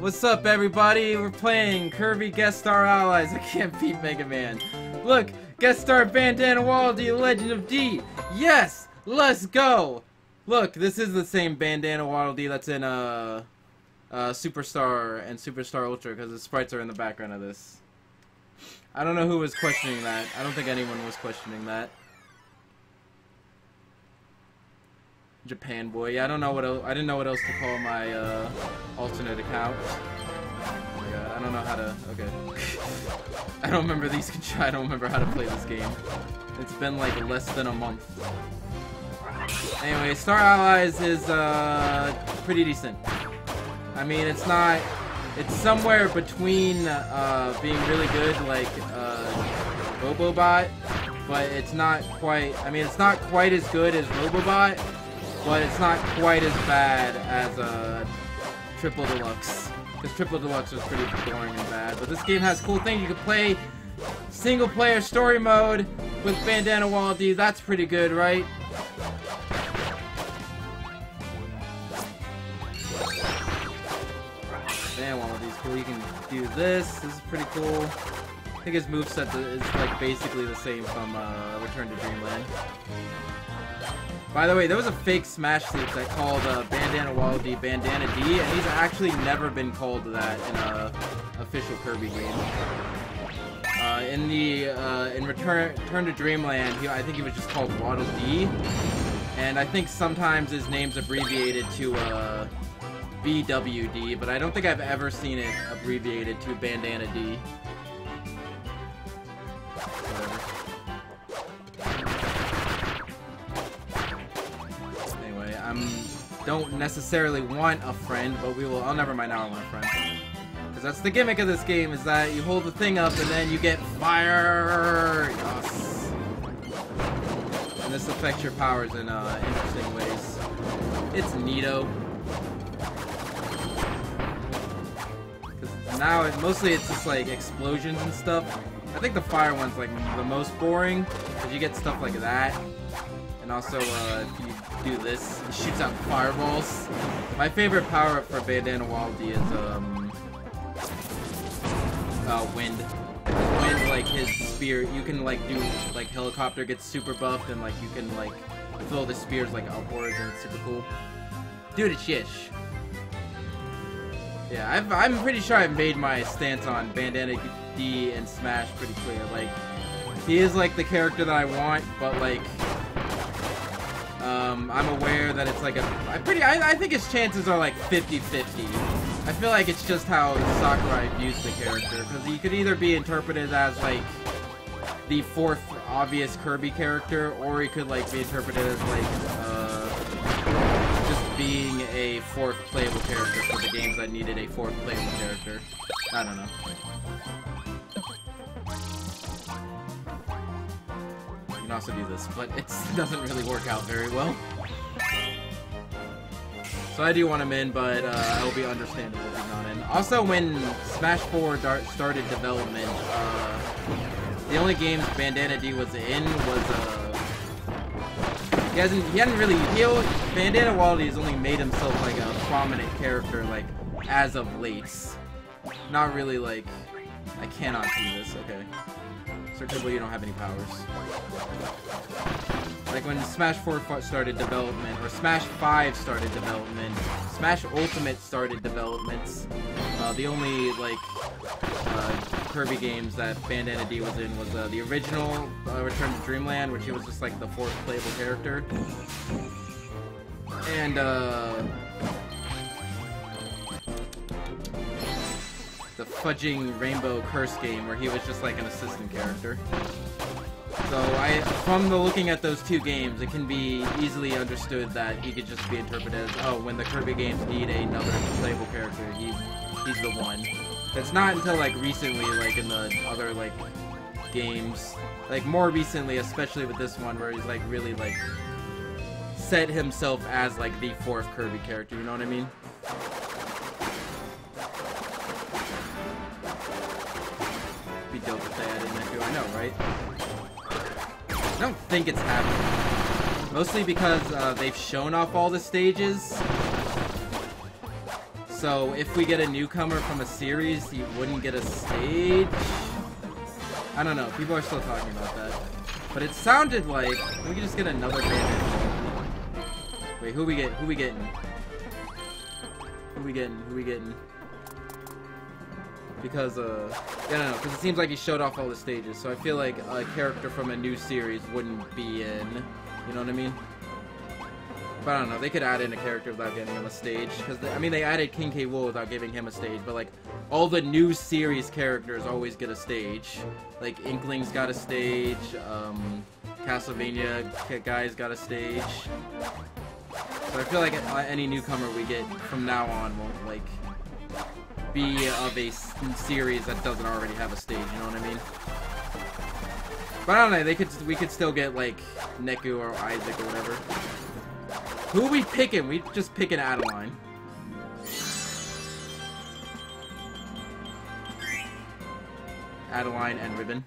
What's up, everybody? We're playing Kirby Guest Star Allies. I can't beat Mega Man. Look, Guest Star Bandana, Waddle, the Legend of D. Yes, let's go. Look, this is the same Bandana, Waddle D that's in Superstar and Superstar Ultra, because the sprites are in the background of this. I don't know who was questioning that. I don't think anyone was questioning that. Japan boy. Yeah, I don't know what else. I didn't know what else to call my alternate account. Oh my god, I don't know how to. Okay. I don't remember these. I don't remember how to play this game. It's been like less than a month. Anyway, Star Allies is pretty decent. I mean, it's not. It's somewhere between being really good, like Robobot, but it's not quite. I mean, it's not quite as good as Robobot. But it's not quite as bad as Triple Deluxe. Because Triple Deluxe was pretty boring and bad. But this game has cool things. You can play single-player story mode with Bandana Waddle D. That's pretty good, right? Bandana Waddle D's cool. You can do this. This is pretty cool. I think his moveset is like basically the same from Return to Dreamland. By the way, there was a fake Smash Sleep that called Bandana Waddle D Bandana D, and he's actually never been called that in a official Kirby game. In Return to Dreamland, I think he was just called Waddle D, and I think sometimes his name's abbreviated to BWD, but I don't think I've ever seen it abbreviated to Bandana D. Don't necessarily want a friend, but we will. Oh, never mind. Now I want a friend. Because that's the gimmick of this game: is that you hold the thing up and then you get fire. Yes. And this affects your powers in interesting ways. It's neato. Because now mostly it's just like explosions and stuff. I think the fire one's like the most boring because you get stuff like that. And also, if you do this, it shoots out fireballs. My favorite power-up for Bandana Waddle D is, wind. Wind, like, his spear, you can, like, do, like, helicopter gets super buffed, and, like, you can, like, throw the spears, like, upwards, and it's super cool. Dude, it's shish. Yeah, I'm pretty sure I've made my stance on Bandana D and Smash pretty clear. Like, he is, like, the character that I want, but, like, I'm aware that it's like I think his chances are like 50-50. I feel like it's just how Sakurai views the character, because he could either be interpreted as like the fourth obvious Kirby character, or he could like be interpreted as like just being a fourth playable character for the games that needed a fourth playable character. I don't know. Also do this, but it doesn't really work out very well. So I do want him in, but I will be understandable if he's not in. Also, when Smash 4 started development, the only games Bandana D was in was Bandana Waddle D has only made himself like a prominent character like as of late. Not really like I cannot do this. Okay. Certainly, you don't have any powers. Like when Smash 4 started development, or Smash 5 started development, Smash Ultimate started developments. The only like Kirby games that Bandana D was in was the original Return to Dreamland, which he was just like the fourth playable character, and the fudging Rainbow Curse game where he was just like an assistant character. So from the looking at those two games, it can be easily understood that he could just be interpreted as, oh, when the Kirby games need another playable character, he's the one. It's not until like recently, like in the other like games, like more recently, especially with this one, where he's like really like set himself as like the fourth Kirby character. You know what I mean? Be dope if they added that too. I know, right? I don't think it's happening. Mostly because they've shown off all the stages. So if we get a newcomer from a series, he wouldn't get a stage. I don't know. People are still talking about that. But it sounded like we could just get another Bandana. Wait, who we get? Who we getting? Who we getting? Who we getting? Because yeah, I don't know. Because it seems like he showed off all the stages. So I feel like a character from a new series wouldn't be in. You know what I mean? But I don't know, they could add in a character without giving him a stage. Because, I mean, they added King K. Rool without giving him a stage. But, like, all the new series characters always get a stage. Like, Inkling's got a stage. Castlevania guys got a stage. So I feel like any newcomer we get from now on won't, like, be of a series that doesn't already have a stage. You know what I mean? But I don't know, we could still get, like, Neku or Isaac or whatever. Who are we picking? We just picking Adeline. Adeline and Ribbon.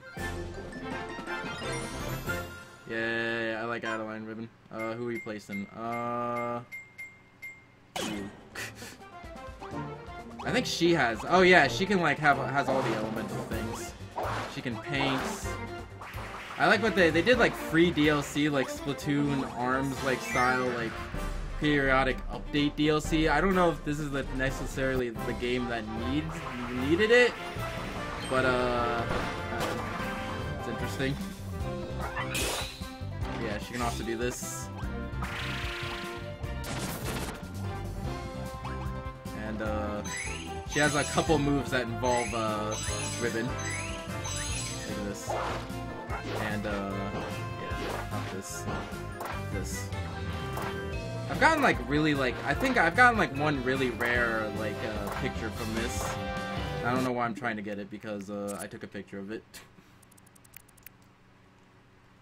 Yeah, I like Adeline and Ribbon. Who are we placing? You. I think she has. Oh yeah, she can like has all the elemental things. She can paint. I like what they did, like free DLC, like Splatoon ARMS like style, like periodic update DLC. I don't know if this is necessarily the game that needed it, but it's interesting. Yeah, she can also do this, and she has a couple moves that involve Ribbon. Look at this. And, yeah, not this. This. I've gotten, like, really, like, I think I've gotten, like, one really rare, like, picture from this. I don't know why I'm trying to get it, because, I took a picture of it.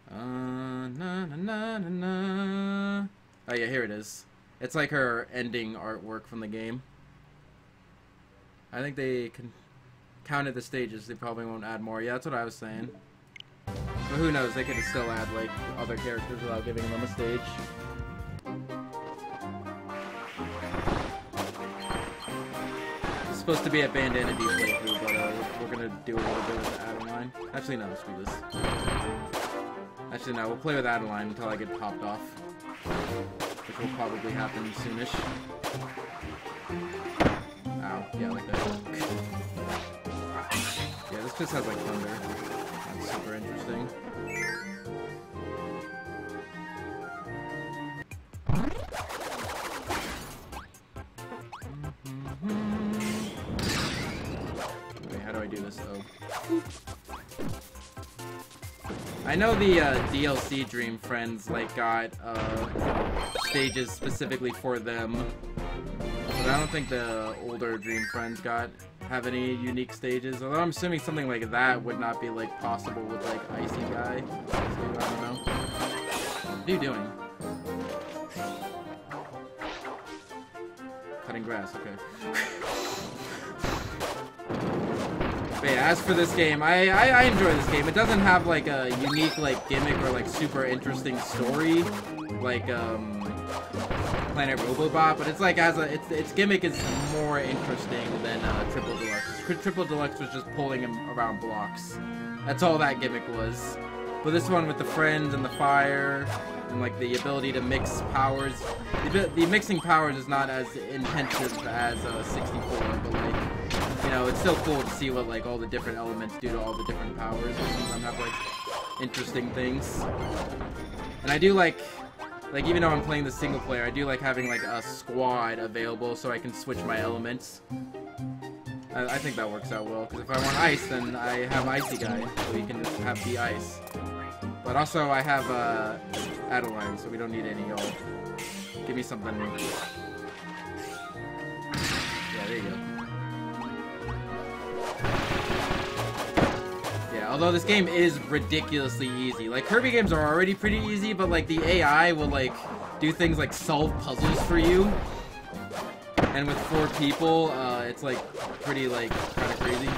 Na na na na na. Oh, yeah, here it is. It's, like, her ending artwork from the game. I think they counted the stages. They probably won't add more. Yeah, that's what I was saying. But who knows, they could still add, like, other characters without giving them a stage. It's supposed to be a Bandana D playthrough, but we're gonna do a little bit with Adeline. Actually, no, screw this. Actually, no, we'll play with Adeline until I get popped off. Which will probably happen soonish. Ow, yeah, like that. Yeah, this just has, like, thunder. Super interesting. Wait, how do I do this? Oh. I know the DLC Dream Friends like got stages specifically for them, but I don't think the older Dream Friends have any unique stages, although I'm assuming something like that would not be like possible with like Icy Guy. So, I don't know. What are you doing? Cutting grass, okay. But yeah, as for this game, I enjoy this game. It doesn't have like a unique like gimmick or like super interesting story like Planet Robobot, but it's like its gimmick is more interesting than Triple Deluxe. Triple Deluxe was just pulling him around blocks. That's all that gimmick was. But this one with the friends and the fire and like the ability to mix powers, the mixing powers is not as intensive as 64, but like, you know, it's still cool to see what like all the different elements do to all the different powers. Some of them have like interesting things. And I do like even though I'm playing the single player, I do like having like a squad available so I can switch my elements. I think that works out well, because if I want ice, then I have Icy Guy, so he can just have the ice. But also I have Adeline, so we don't need any y'all. Give me something. Yeah, there you go. Although this game is ridiculously easy. Like, Kirby games are already pretty easy, but, like, the AI will, like, do things like solve puzzles for you. And with 4 people, it's, like, pretty, like, kind of crazy.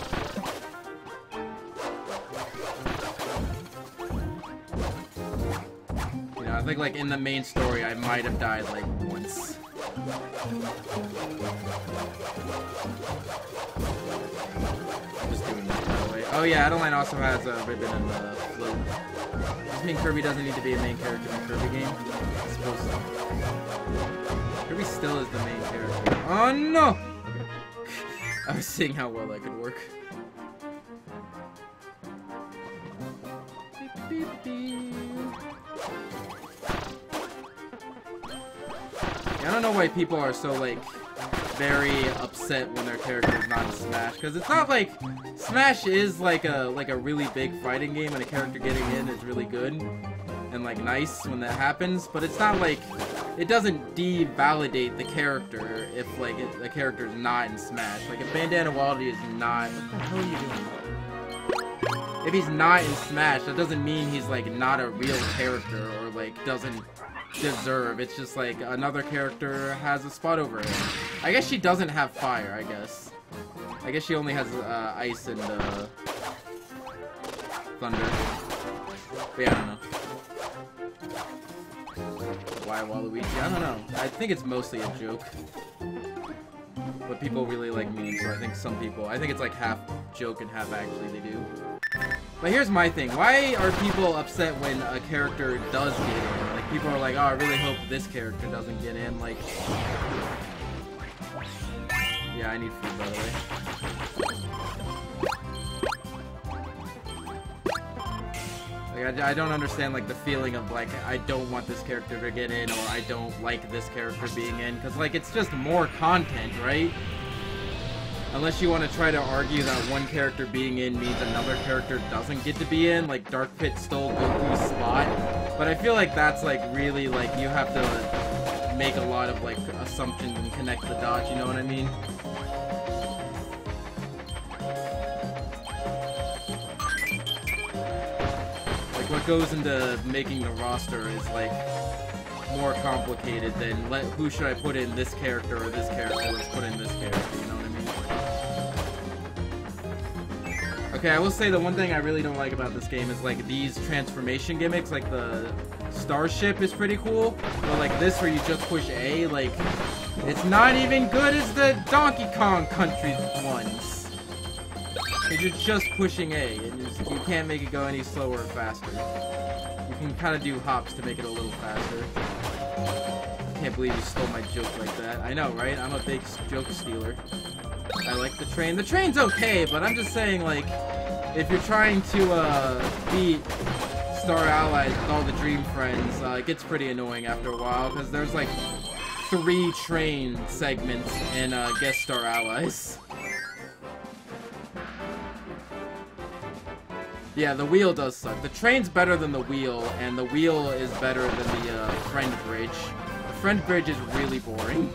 You know, I think, like, in the main story, I might have died, like, once. Just doing this, by the way. Oh yeah, Adeline also has a ribbon and the float. Does mean Kirby doesn't need to be a main character in a Kirby game? I suppose so. Kirby still is the main character. Oh no! I was seeing how well that could work. Beep, beep, beep. Yeah, I don't know why people are so, like, very upset when their character is not in Smash, because it's not like Smash is like a really big fighting game, and a character getting in is really good and like nice when that happens, but it's not like it doesn't devalidate the character if like the character is not in Smash. Like if Bandana Waddle is not, what the hell are you doing? If he's not in Smash, that doesn't mean he's like not a real character or like doesn't deserve. It's just like another character has a spot over him. I guess she doesn't have fire, I guess. I guess she only has ice and thunder. But yeah, I don't know. Why Waluigi? I don't know. I think it's mostly a joke. But people really like memes, so I think some people, I think it's like half joke and half actually they do. But here's my thing. Why are people upset when a character does get in? Like, people are like, oh, I really hope this character doesn't get in. Like, yeah, I need food, by the way. Like, I don't understand, like, the feeling of, like, I don't want this character to get in, or I don't like this character being in. Because, like, it's just more content, right? Unless you want to try to argue that one character being in means another character doesn't get to be in, like Dark Pit stole Goku's spot. But I feel like that's like really like you have to make a lot of like assumptions and connect the dots, you know what I mean? Like what goes into making the roster is like more complicated than who should I put in, this character or this character, let's put in this character, you know what I mean? Okay, I will say the one thing I really don't like about this game is like these transformation gimmicks, like the starship is pretty cool, but like this where you just push A, like it's not even good as the Donkey Kong Country ones. Because you're just pushing A, and you can't make it go any slower or faster. You can kind of do hops to make it a little faster. I can't believe you stole my joke like that. I know, right? I'm a big joke stealer. I like the train. The train's okay, but I'm just saying, like, if you're trying to beat Star Allies with all the Dream Friends, it gets pretty annoying after a while, because there's, like, 3 train segments in Guest Star Allies. Yeah, the wheel does suck. The train's better than the wheel, and the wheel is better than the Friend Bridge. The Friend Bridge is really boring.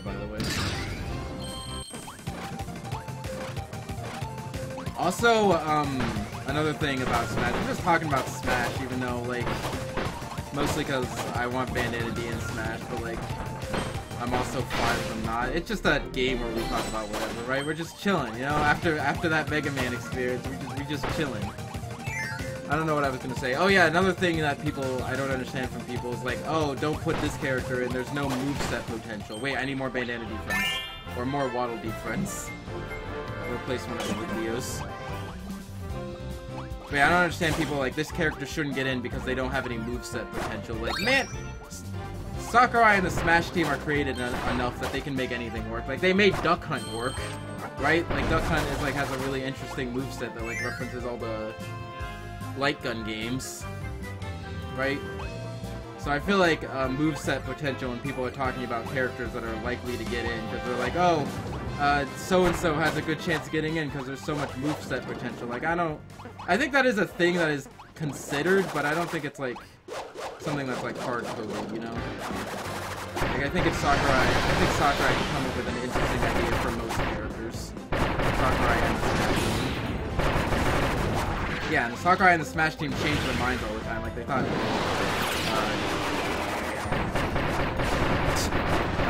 By the way. Also, another thing about Smash, I'm just talking about Smash, even though, like, mostly because I want Bandana D in Smash, but, like, I'm also fine if I'm not. It's just a game where we talk about whatever, right? We're just chilling, you know? After that Mega Man experience, we just chilling. I don't know what I was gonna say. Oh yeah, another thing that I don't understand from people is like, oh, don't put this character in, there's no moveset potential. Wait, I need more Bandana D friends. Or more Waddle D friends. Replace one of the videos. Wait, I don't understand people like, this character shouldn't get in because they don't have any moveset potential. Like, man, Sakurai and the Smash team are created enough that they can make anything work. Like, they made Duck Hunt work, right? Like, Duck Hunt is, like, has a really interesting moveset that, like, references all the light gun games, right? So I feel like moveset potential when people are talking about characters that are likely to get in, because they're like, oh, so-and-so has a good chance of getting in because there's so much moveset potential. Like, I think that is a thing that is considered, but I don't think it's like something that's like hard-coded, you know? Like, I think Sakurai can come up with an interesting idea for most characters. Sakurai and yeah, and the Sakurai and the Smash team change their minds all the time. Like, they thought... I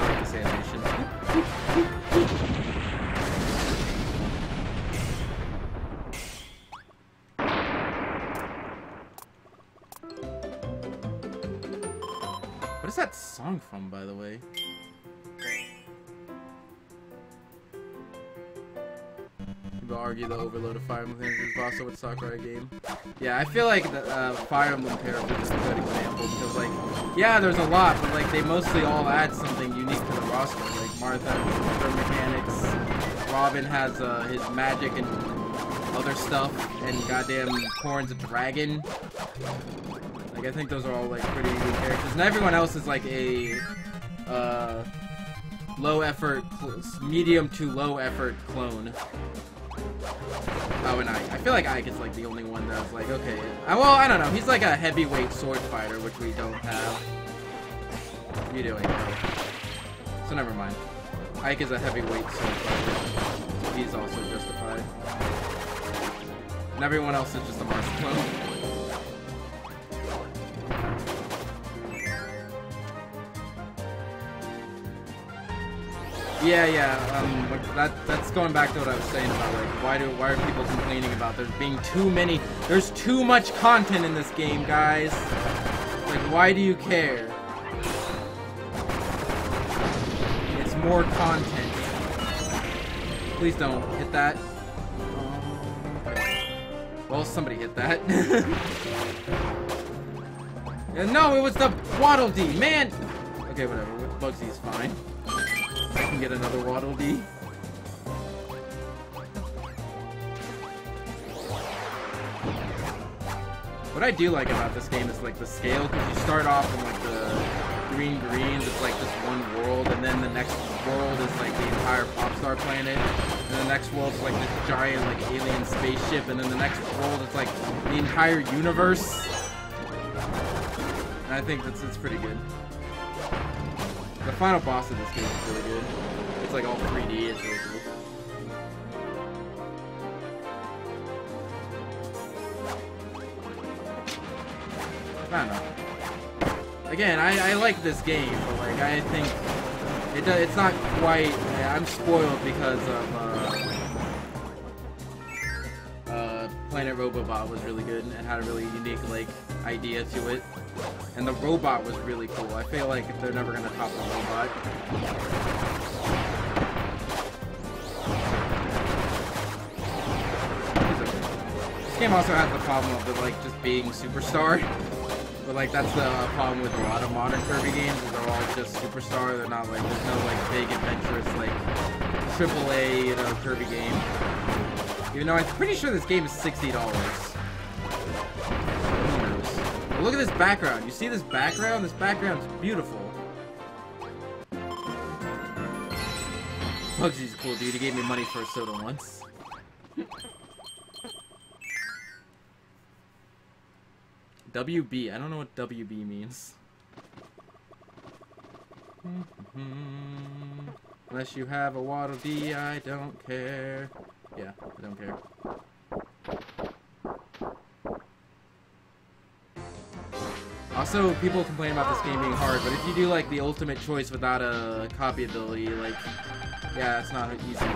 like this animation. from, by the way. People argue the overload of Fire Emblem is also with Sakurai game. Yeah, I feel like the Fire Emblem Parable is a good example because, like, yeah, there's a lot, but like they mostly all add something unique to the roster. Like Martha has her mechanics, Robin has his magic and other stuff, and goddamn Corn's a dragon. Like I think those are all like pretty unique characters, and everyone else is like a low effort, medium to low effort clone. Oh, and I feel like Ike is like the only one that's like, okay, well, I don't know, he's like a heavyweight sword fighter, which we don't have. You do, so never mind. Ike is a heavyweight sword fighter. He's also justified. And everyone else is just a Mars clone. Yeah, that's going back to what I was saying about like why are people complaining about there's being there's too much content in this game, guys. Like, why do you care? It's more content. Please don't hit that. Well, somebody hit that. No, it was the Waddle Dee, man. Okay, whatever. Bugsy's fine. I can get another Waddle Dee. What I do like about this game is like the scale, because you start off in like the green greens, it's like just one world, and then the next world is like the entire Popstar planet, and the next world is like this giant like alien spaceship, and then the next world is like the entire universe. And I think it's pretty good. The final boss of this game is really good. It's like all 3D, it's really cool. I don't know. Again, I like this game, but like I think it's not quite. I'm spoiled because of Planet Robobot was really good and had a really unique like idea to it, and the robot was really cool. I feel like they're never gonna top the robot. This game also has the problem of it like just being Superstar. But like that's the problem with a lot of modern Kirby games, is they're all just Superstar. They're not like, there's no like big adventurous like AAA, you know, Kirby game. Even though I'm pretty sure this game is $60. Who knows? But look at this background. You see this background? This background's beautiful. Bugsy's cool, dude. He gave me money for a soda once. WB. I don't know what WB means. Unless you have a Waddle Dee, I don't care. Yeah, I don't care. Also, people complain about this game being hard, but if you do like the ultimate choice without a copy ability, like, yeah, it's not easy.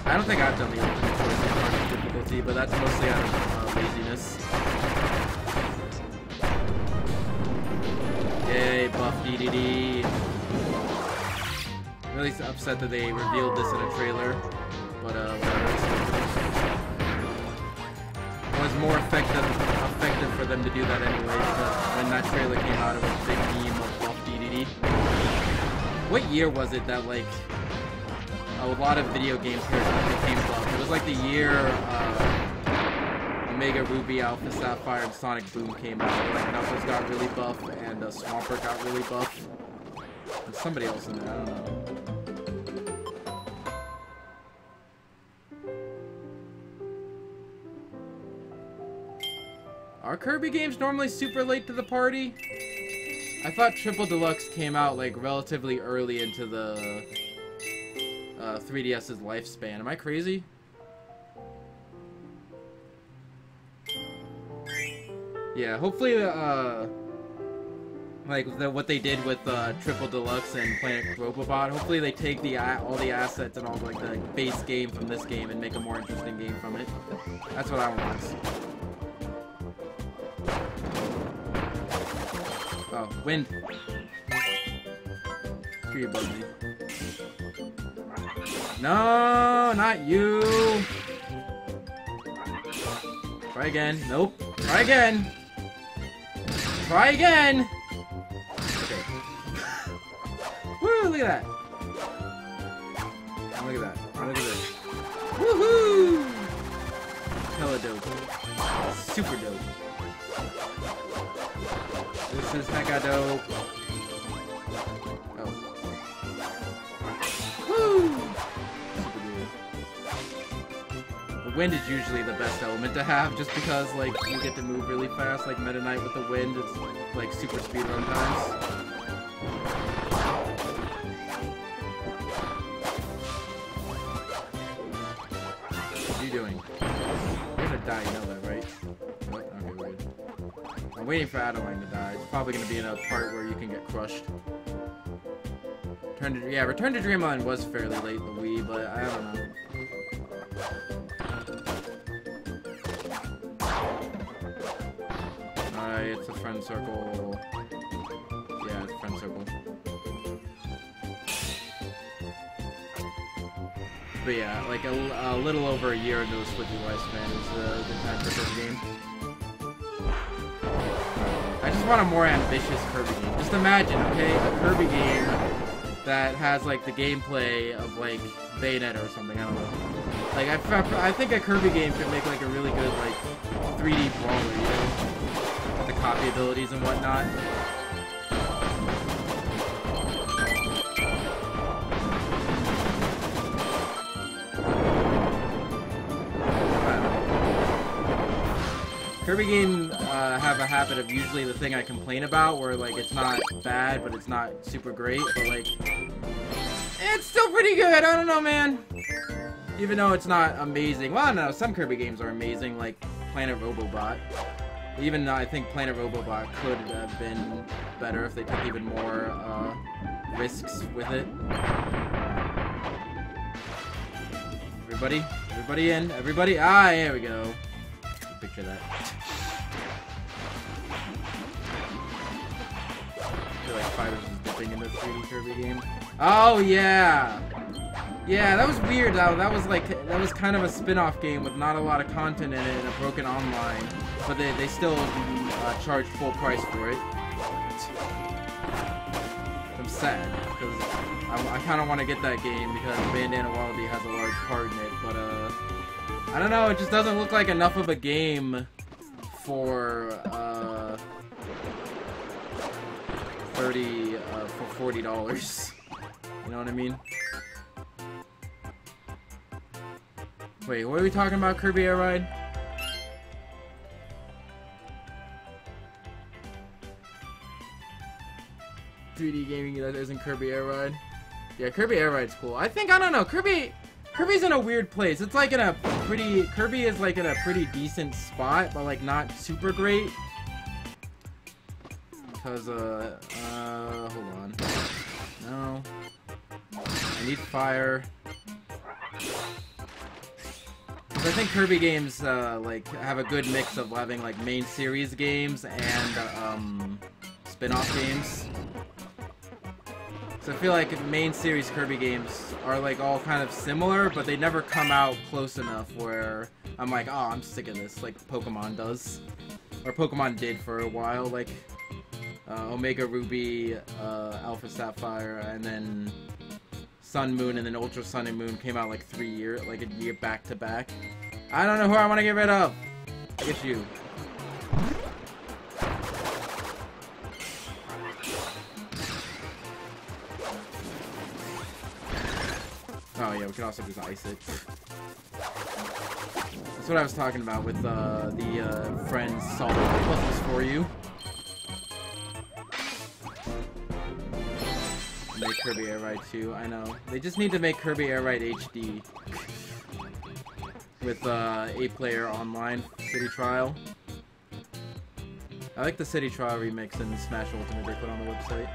I don't think I've done the ultimate choice in hard difficulty, but that's mostly out of laziness. Yay, buff DDD. Really upset that they revealed this in a trailer, but whatever. It was more effective for them to do that anyway, because when that trailer came out, it was a big meme of buff DDD. What year was it that like a lot of video game characters became buff? It was like the year Omega Ruby, Alpha Sapphire, and Sonic Boom came out. Like Knuckles got really buff, and Swampert got really buff. There's somebody else in there, I don't know. Are Kirby games normally super late to the party? I thought Triple Deluxe came out like relatively early into the 3DS's lifespan. Am I crazy? Yeah, hopefully like what they did with Triple Deluxe and Planet Robobot, hopefully they take all the assets and all like the base game from this game and make a more interesting game from it. That's what I want. Oh. Wind. Screw you, Bugsy. No, not you. Try again. Nope. Try again. Try again. Okay. Woo! Look at that. Look at that. Look at this. Woohoo! Hella dope. Super dope. This is mega dope. Oh. Woo! The wind is usually the best element to have, just because, like, you get to move really fast, like Meta Knight with the wind. It's, like, super speedrun times. What are you doing? You're gonna die, you know that, right? Oh, okay, weird. I'm waiting for Adeline to die. It's probably gonna be in a part where you can get crushed. Return to Dreamland was fairly late in the Wii, but I don't know. Alright, it's a friend circle. Yeah, it's a friend circle. But yeah, like a little over a year into the Switch's lifespan is the time for this game. I just want a more ambitious Kirby game. Just imagine, okay, a Kirby game that has like the gameplay of like Bayonetta or something. I don't know. Like I think a Kirby game could make like a really good like 3D brawler, you know, with the copy abilities and whatnot. Kirby games have a habit of usually the thing I complain about, where like it's not bad, but it's not super great, but like it's still pretty good. I don't know, man. Even though it's not amazing. Well, no, some Kirby games are amazing, like Planet Robobot. Even though I think Planet Robobot could have been better if they took even more risks with it. Everybody in, everybody. Ah, here we go. Picture that. I feel like Fighters is dipping into 3D Kirby game. Oh yeah, yeah, that was weird. That was kind of a spin-off game with not a lot of content in it and a broken online, but they still charged full price for it. I'm sad because I kind of want to get that game because Bandana Waddle has a large part in it, but I don't know, it just doesn't look like enough of a game for $40. You know what I mean? Wait, what are we talking about, Kirby Air Ride? ...3D gaming that isn't Kirby Air Ride? Yeah, Kirby Air Ride's cool. I don't know, Kirby's in a weird place. It's like in a pretty... Kirby is like in a pretty decent spot, but like not super great. Because, hold on. No. I need fire. I think Kirby games, like, have a good mix of having, like, main series games and, spin-off games. So I feel like main series Kirby games are like all kind of similar, but they never come out close enough where I'm like, oh, I'm sick of this, like Pokemon does. Or Pokemon did for a while, like Omega Ruby, Alpha Sapphire, and then Sun Moon, and then Ultra Sun and Moon came out like a year back to back. I don't know who I want to get rid of. I guess you. Oh yeah, we can also just ice it. That's what I was talking about with the friends solving puzzles for you. Make Kirby Air Ride 2, I know. They just need to make Kirby Air Ride HD. With 8-player online city trial. I like the city trial remix in Smash Ultimate they put on the website.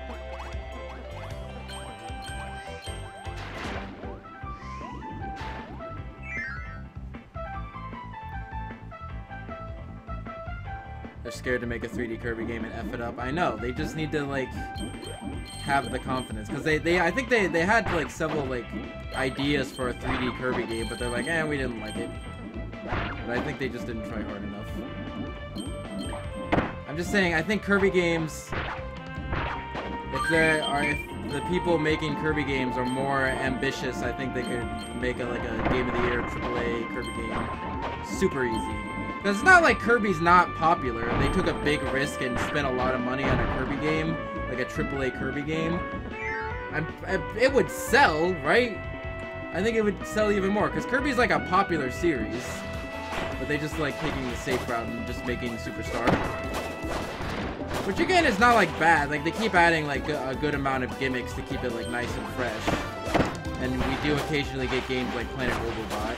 They're scared to make a 3D Kirby game and F it up. I know. They just need to, like, have the confidence. Because I think they had, like, several, like, ideas for a 3D Kirby game, but they're like, we didn't like it. But I think they just didn't try hard enough. I'm just saying, I think Kirby games, if the people making Kirby games are more ambitious, I think they could make like a Game of the Year AAA Kirby game super easy. Because it's not like Kirby's not popular. They took a big risk and spent a lot of money on a Kirby game, like a AAA Kirby game. It would sell, right? I think it would sell even more, because Kirby's like a popular series. But they just like taking the safe route and just making Superstar. Which again is not like bad. Like they keep adding like a good amount of gimmicks to keep it like nice and fresh. And we do occasionally get games like Planet Robobot.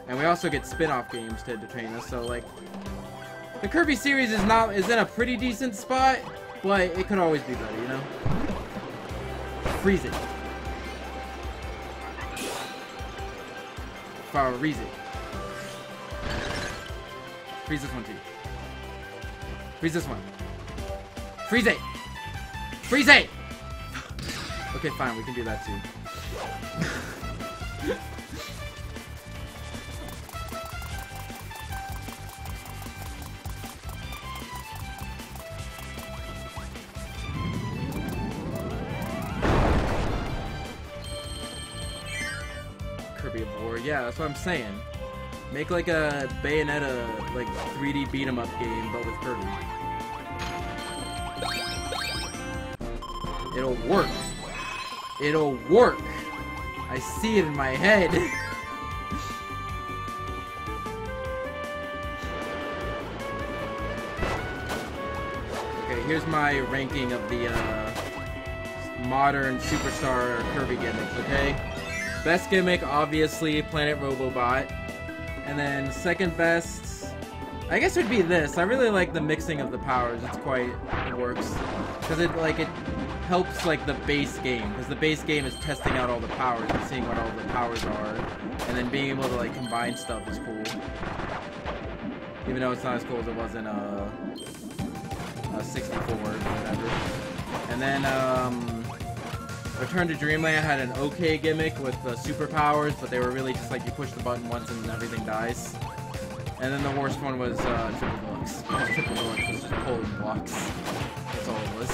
And we also get spin-off games to entertain us, so like the Kirby series is in a pretty decent spot, but it could always be better, you know? Freeze it. Freeze it. Freeze this one too. Freeze this one. Freeze it! Freeze it! Okay, fine, we can do that too. Kirby of War, yeah, that's what I'm saying. Make like a Bayonetta, like 3D beat 'em up game, but with Kirby. It'll work. It'll work. I see it in my head. Okay, here's my ranking of the modern Superstar Kirby gimmicks, okay? Best gimmick, obviously, Planet Robobot. And then second best, I guess would be this. I really like the mixing of the powers. It works. Because it helps like the base game. Because the base game is testing out all the powers and seeing what all the powers are. And then being able to like combine stuff is cool. Even though it's not as cool as it was in 64 or whatever. And then Return to Dreamland had an okay gimmick with superpowers, but they were really just like you push the button once and everything dies. And then the worst one was Triple Deluxe. Triple Deluxe was just pulling blocks. That's all it was.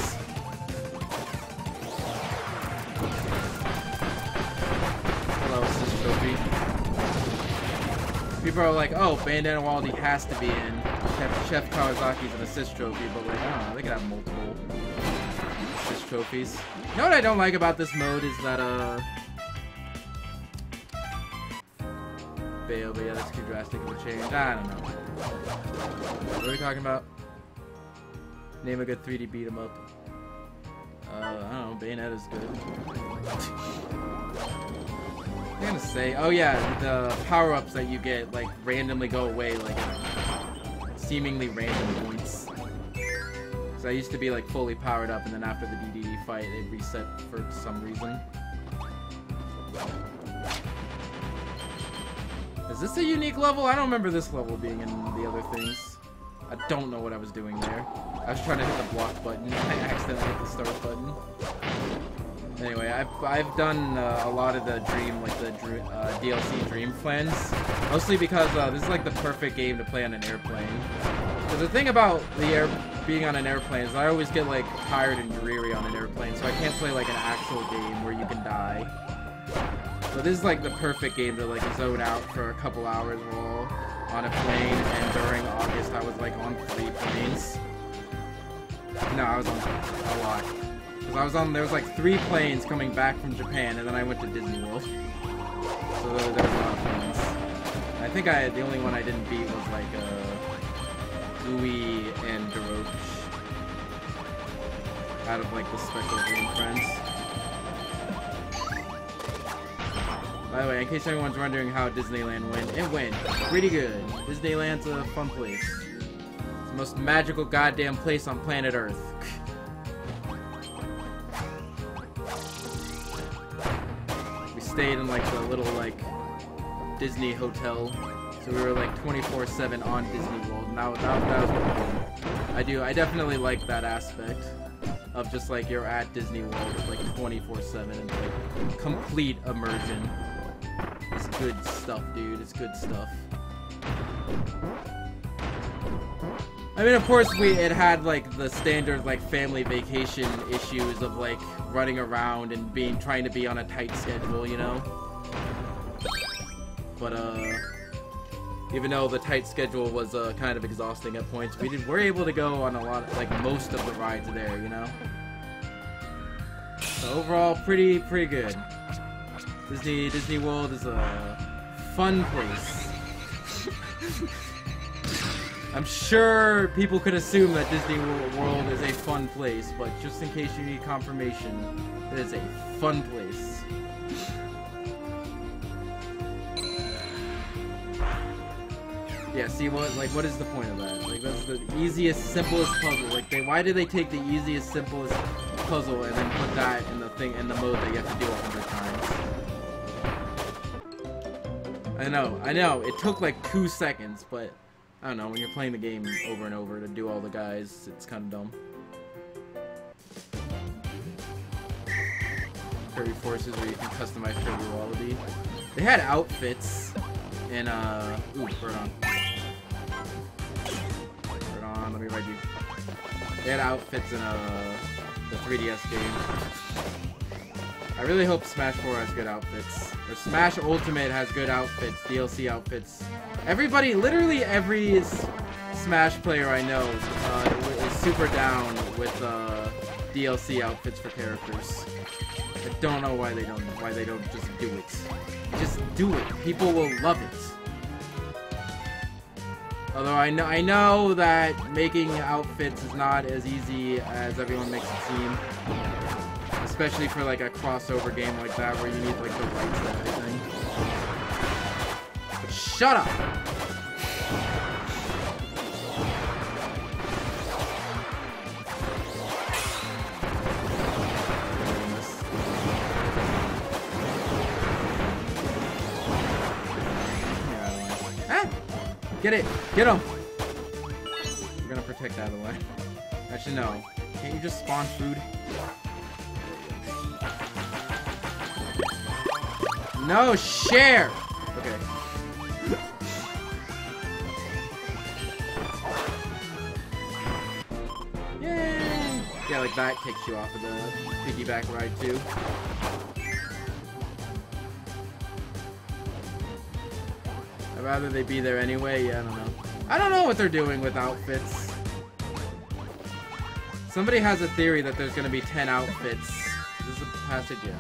Hello, Assist Trophy. People are like, oh, Bandana Waddle has to be in. Chef Kawazaki's an assist trophy, but like, I don't know, they could have multiple assist trophies. You know what I don't like about this mode is that, but yeah, that's too drastic of a change. I don't know. What are we talking about? Name a good 3D beat 'em up. I don't know, Bayonetta's good. I'm gonna say, oh yeah, the power-ups that you get, like, randomly go away, like, seemingly random points. So I used to be, like, fully powered up, and then after the DDD fight, it reset for some reason. Is this a unique level? I don't remember this level being in the other things. I don't know what I was doing there. I was trying to hit the block button, and I accidentally hit the start button. Anyway, I've done a lot of the DLC Dream Plans, mostly because this is like the perfect game to play on an airplane. Because the thing about being on an airplane is I always get like tired and dreary on an airplane, so I can't play like an actual game where you can die. So this is like the perfect game to like zone out for a couple hours while on a plane, and during August I was like on 3 planes. No, I was on a lot. Because there was like 3 planes coming back from Japan, and then I went to Disney World. So there was a lot of planes. I think the only one I didn't beat was like Louie and Daroche. Out of like the Special Dream Friends. By the way, in case anyone's wondering how Disneyland went, it went pretty good. Disneyland's a fun place. It's the most magical goddamn place on planet Earth. We stayed in like the little like Disney hotel So we were like 24/7 on Disney World, and that was pretty cool. I definitely like that aspect of just like you're at Disney World like 24/7 and like complete immersion. It's good stuff, dude. It's good stuff. I mean, of course, it had like the standard like family vacation issues of like running around and trying to be on a tight schedule, you know. But even though the tight schedule was kind of exhausting at points, we're able to go on a lot, like most of the rides there, you know. So overall, pretty good. Disney World is a fun place. I'm sure people could assume that Disney World is a fun place, but just in case you need confirmation, it is a fun place. Yeah, see what is the point of that? Like, that's the easiest, simplest puzzle. Like, why did they take the easiest, simplest puzzle and then put that in the mode that you have to do 100 times? I know, it took like 2 seconds, but I don't know, when you're playing the game over and over to do all the guys, it's kind of dumb. Kirby Forces, where you can customize Kirby Wallaby. They had outfits in, ooh, bird on. Bird on, let me ride you. They had outfits in, the 3DS game. I really hope Smash 4 has good outfits. Or Smash Ultimate has good outfits, DLC outfits. Everybody, literally every Smash player I know is super down with DLC outfits for characters. I don't know why they don't just do it. Just do it. People will love it. Although I know that making outfits is not as easy as everyone makes it seem. Especially for like a crossover game like that where you need like the rights and everything. But shut up! Ah! Get it! Get him! We're gonna protect that away. Actually, no. Can't you just spawn food? No, share! Okay. Yay! Yeah, like that kicks you off of the piggyback ride too. I'd rather they be there anyway. Yeah, I don't know. I don't know what they're doing with outfits. Somebody has a theory that there's gonna be 10 outfits. Is this a passage? Yeah.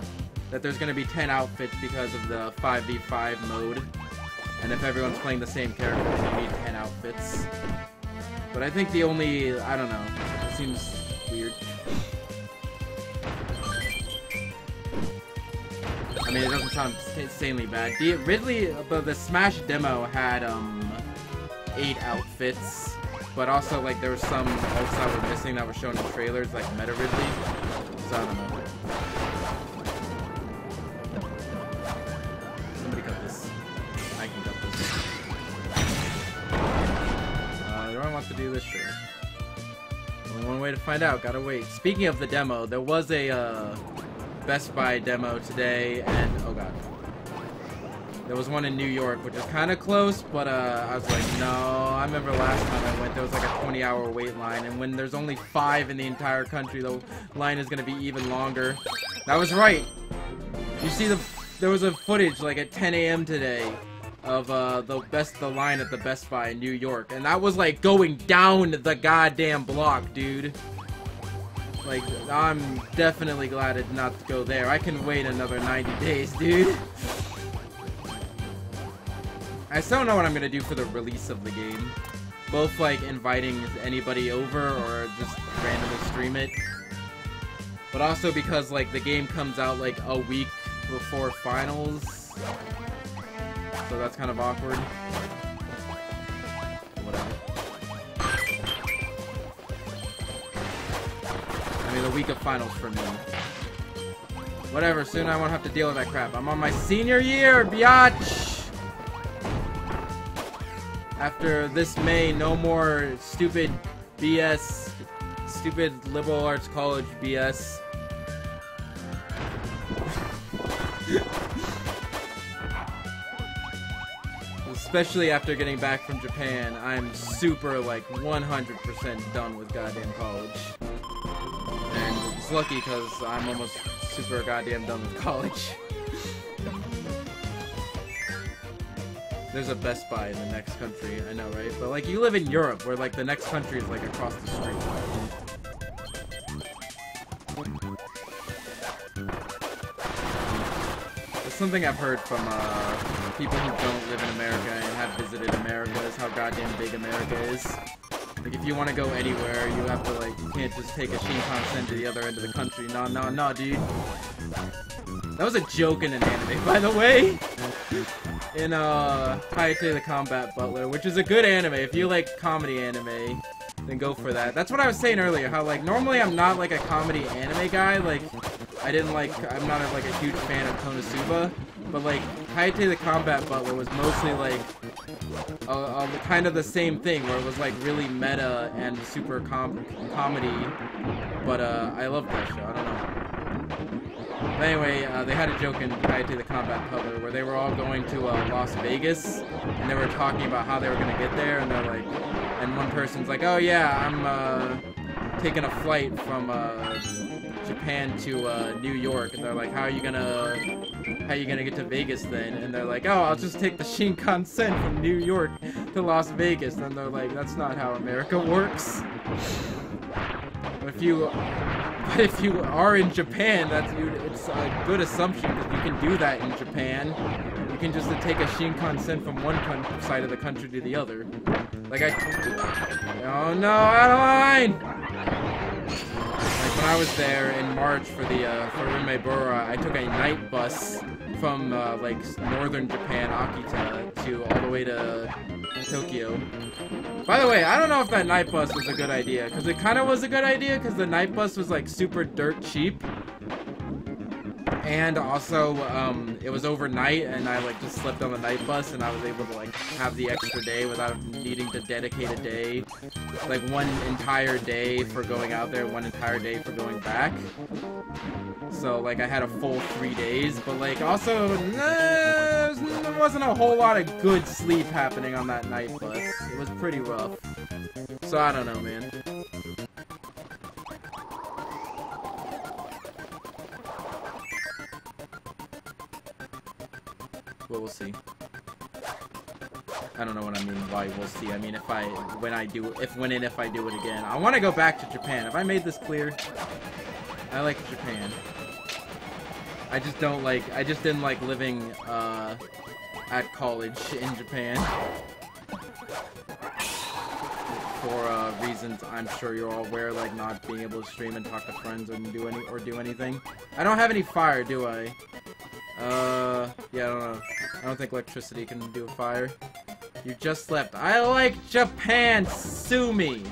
That there's going to be 10 outfits because of the 5v5 mode. And if everyone's playing the same character, then you need 10 outfits. But I think the only... I don't know. It seems weird. I mean, it doesn't sound insanely bad. The Smash demo had, 8 outfits. But also, like, there were some else that were missing that were shown in trailers, like Meta Ridley. So, I don't know. To do this, sure. Only one way to find out, gotta wait. Speaking of the demo, there was a Best Buy demo today, and oh god, there was one in New York, which is kind of close, but I was like, no. I remember last time I went, there was like a 20-hour wait line, and when there's only 5 in the entire country, the line is gonna be even longer. I was right. You see, there was a footage like at 10 a.m. today of the line at the Best Buy in New York, and that was like going down the goddamn block, dude. Like, I'm definitely glad not to go there. I can wait another 90 days, dude. I still don't know what I'm gonna do for the release of the game. Both like inviting anybody over or just randomly stream it. But also because like the game comes out like a week before finals. So that's kind of awkward. Whatever. I mean, the week of finals for me. Whatever, soon I won't have to deal with that crap. I'm on my senior year, biatch! After this May, no more stupid BS, stupid liberal arts college BS. Especially after getting back from Japan, I'm super, like, 100% done with goddamn college. And it's lucky because I'm almost super goddamn done with college. There's a Best Buy in the next country, I know, right? But, like, you live in Europe, where, like, the next country is, like, across the street. It's something I've heard from, people who don't live in America and have visited America is how goddamn big America is. Like, if you want to go anywhere, you have to, like, you can't just take a Shinkansen to the other end of the country. No, dude. That was a joke in an anime, by the way. In, Hayate the Combat Butler, which is a good anime. If you like comedy anime, then go for that. That's what I was saying earlier, how, like, normally I'm not, like, a comedy anime guy. Like, I'm not, like, a huge fan of Konosuba. But, like, Hayate the Combat Butler was mostly, like, kind of the same thing, where it was, like, really meta and super comedy. But, I love that show. I don't know. But anyway, they had a joke in Hayate the Combat Butler where they were all going to, Las Vegas, and they were talking about how they were gonna get there, and they're like, and one person's like, oh yeah, I'm, taking a flight from, Japan to, New York, and they're like, how are you gonna get to Vegas then? And they're like, oh, I'll just take the Shinkansen from New York to Las Vegas. And they're like, that's not how America works. But if you are in Japan, it's a good assumption, because you can do that in Japan. You can just take a Shinkansen from one side of the country to the other. Like oh no, Adeline! Like when I was there in March for Umebura, I took a night bus from like northern Japan, Akita, to all the way to Tokyo. By the way, I don't know if that night bus was a good idea, because it kind of was a good idea, because the night bus was like super dirt cheap. And also, it was overnight, and I like just slept on the night bus, and I was able to like have the extra day without needing to dedicate a day, like one entire day for going out there, one entire day for going back. So like I had a full 3 days, but like also there wasn't a whole lot of good sleep happening on that night bus. It was pretty rough. So I don't know, man. But we'll see. I don't know what I mean by we'll see. I mean if I do it again. I want to go back to Japan. Have I made this clear? I like Japan. I just didn't like living at college in Japan. For reasons I'm sure you're all aware, like not being able to stream and talk to friends and do anything. I don't have any fire, do I? Yeah, I don't know. I don't think electricity can do a fire. You just left. I like Japan! Sue me!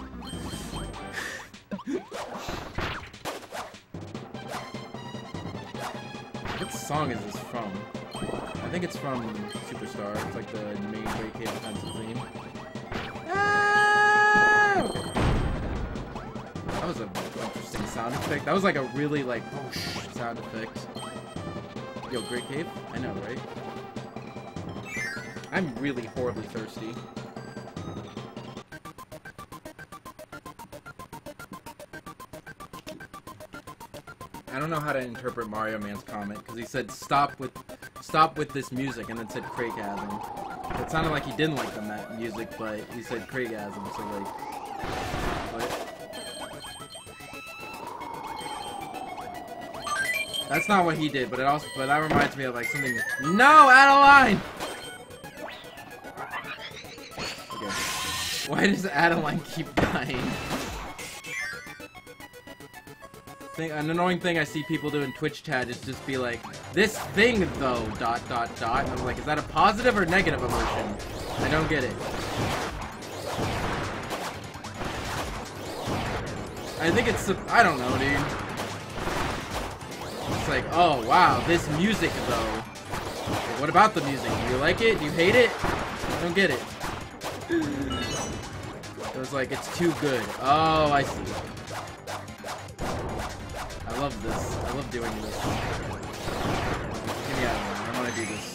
What song is this from? I think it's from Superstar. It's like the main Great Cave Offensive theme. Ah! Okay. That was an interesting sound effect. That was like a really like whoosh sound effect. Yo, Great Cave? I know, right? I'm really horribly thirsty. I don't know how to interpret Mario Man's comment, because he said stop with this music, and then said Craigasm. It sounded like he didn't like the music, but he said Craigasm, so like what? That's not what he did, but that reminds me of like something. No, Adeline! Okay. Why does Adeline keep dying? An annoying thing I see people do in Twitch chat is just be like, this thing though, ... And I'm like, is that a positive or negative emotion? I don't get it. I think it's, I don't know, dude. It's like, oh wow, this music though. What about the music? Do you like it? Do you hate it? I don't get it. It was like, it's too good. Oh, I see. I love this. I love doing this. Get me out of here. I want to do this.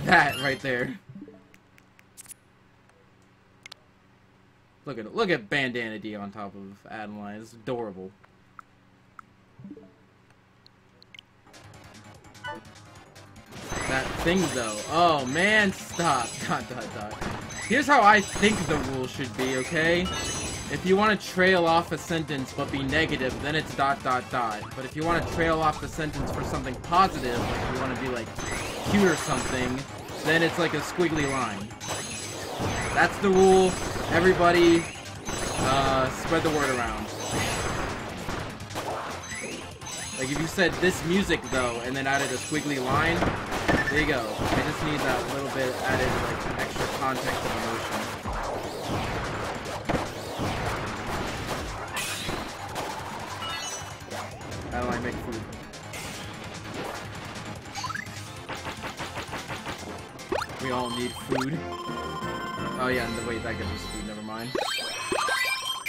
That right there. Look at Bandana D on top of Adeline. It's adorable. That thing though. Oh man, stop. ... Here's how I think the rule should be, okay? If you want to trail off a sentence but be negative, then it's ... But if you want to trail off the sentence for something positive, like you want to be like cute or something, then it's like a squiggly line. That's the rule. Everybody, spread the word around. Like if you said this music though, and then added a squiggly line, there you go. I just need that little bit added, like, extra context of emotion. How do I make food? We all need food. Oh yeah, and wait, that gives us food, never mind.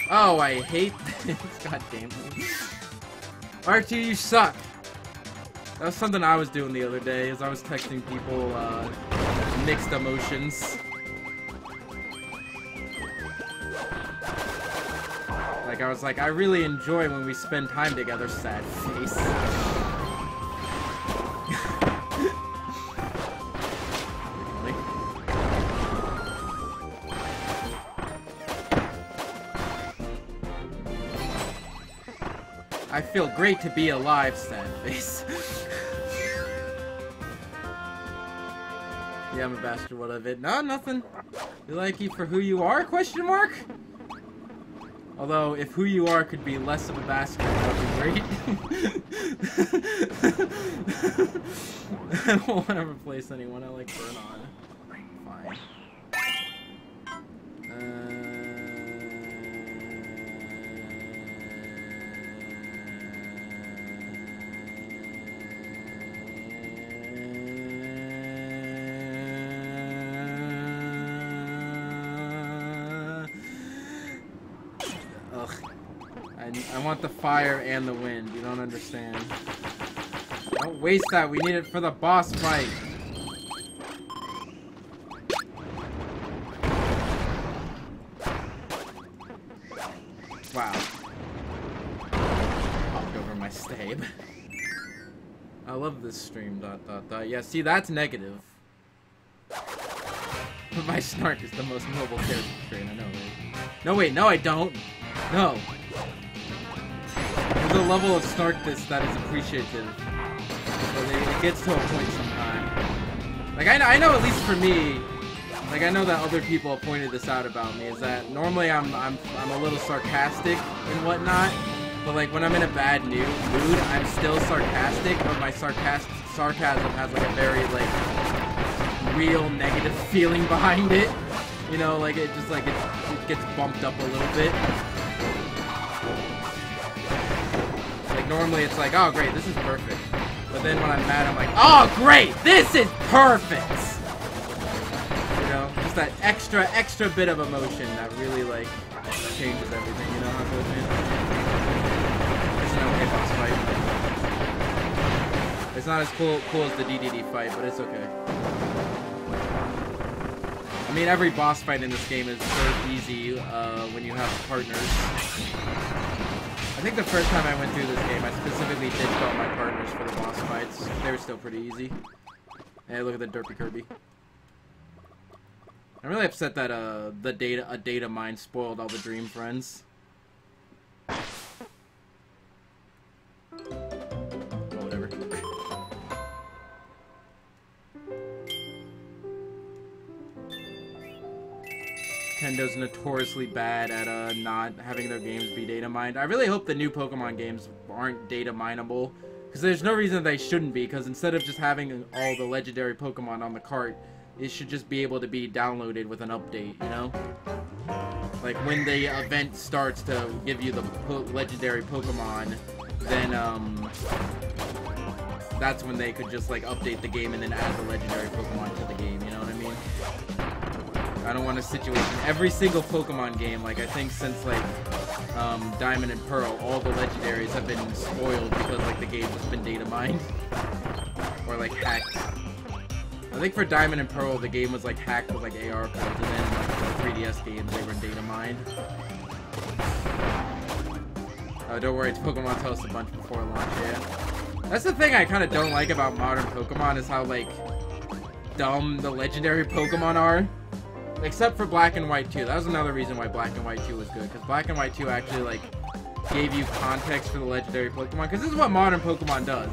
Oh, I hate this. God damn it. R2, you suck! That was something I was doing the other day, as I was texting people, mixed emotions. Like, I was like, I really enjoy when we spend time together, sad face. I feel great to be alive, sad face. Yeah, I'm a bastard, what of it? No, nothing. We like you for who you are, question mark? Although, if who you are could be less of a bastard, that would be great. I don't want to replace anyone, I like burn on. Fine. I want the fire and the wind. You don't understand. Don't waste that. We need it for the boss fight. Wow. Popped over my stave. I love this stream. ... Yeah, see, that's negative. But my snark is the most noble character trait. I know, right? No, wait. No, I don't. No. There's a level of snarkness that is appreciative, but it gets to a point sometime. Like I know at least for me, like I know that other people have pointed this out about me, is that normally I'm a little sarcastic and whatnot, but like when I'm in a bad mood, I'm still sarcastic, but my sarcasm has like a very like real negative feeling behind it. You know, like it just like it gets bumped up a little bit. Normally it's like, oh great, this is perfect. But then when I'm mad, I'm like, oh great, this is perfect! You know, just that extra bit of emotion that really, like, changes everything, you know how it goes, man? It's an okay boss fight. It's not as cool as the DDD fight, but it's okay. I mean, every boss fight in this game is so easy when you have partners. I think the first time I went through this game, I specifically ditched all my partners for the boss fights. They were still pretty easy. Hey, look at the derpy Kirby. I'm really upset that a data mine spoiled all the dream friends. Well, whatever. Nintendo's notoriously bad at not having their games be data mined. I really hope the new Pokemon games aren't data mineable, because there's no reason they shouldn't be, because instead of just having all the legendary Pokemon on the cart, it should just be able to be downloaded with an update, you know? Like, when the event starts to give you the legendary Pokemon, then, that's when they could just, like, update the game and then add the legendary Pokemon to the game, you know what I mean? I don't want a situation. Every single Pokemon game, like, I think since, like, Diamond and Pearl, all the legendaries have been spoiled because, like, the game's just been data mined. Or, like, hacked. I think for Diamond and Pearl, the game was, like, hacked with, like, AR codes, and then, like, for the 3DS games, they were data mined. Don't worry, Pokemon tell us a bunch before launch, yeah. That's the thing I kind of don't like about modern Pokemon, is how, like, dumb the legendary Pokemon are. Except for Black and White 2. That was another reason why Black and White 2 was good, because Black and White 2 actually, like, gave you context for the legendary Pokemon, because this is what modern Pokemon does.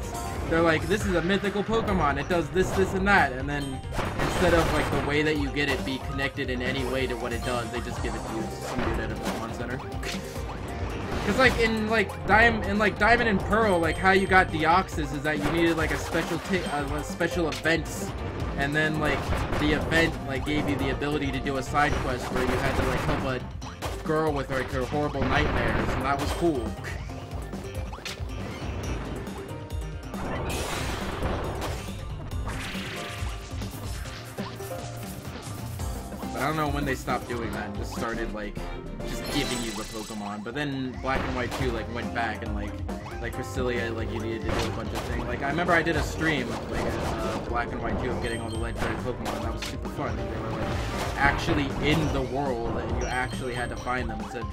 They're like, this is a mythical Pokemon, it does this, this, and that, and then instead of, like, the way that you get it be connected in any way to what it does, they just give it to you, some dude at a Pokemon Center. Because, like, in Diamond and Pearl, like, how you got Deoxys is that you needed, like, a special events, and then, like, the event, like, gave you the ability to do a side quest where you had to, like, help a girl with, like, her horrible nightmares, and that was cool. But I don't know when they stopped doing that and just started, like, just giving you the Pokemon. But then Black and White 2, like, went back and, like Cresselia, like, you needed to do a bunch of things. Like, I remember I did a stream, like, Black and White 2 of getting all the legendary Pokemon. That was super fun. They were, like, actually in the world, and you actually had to find them instead of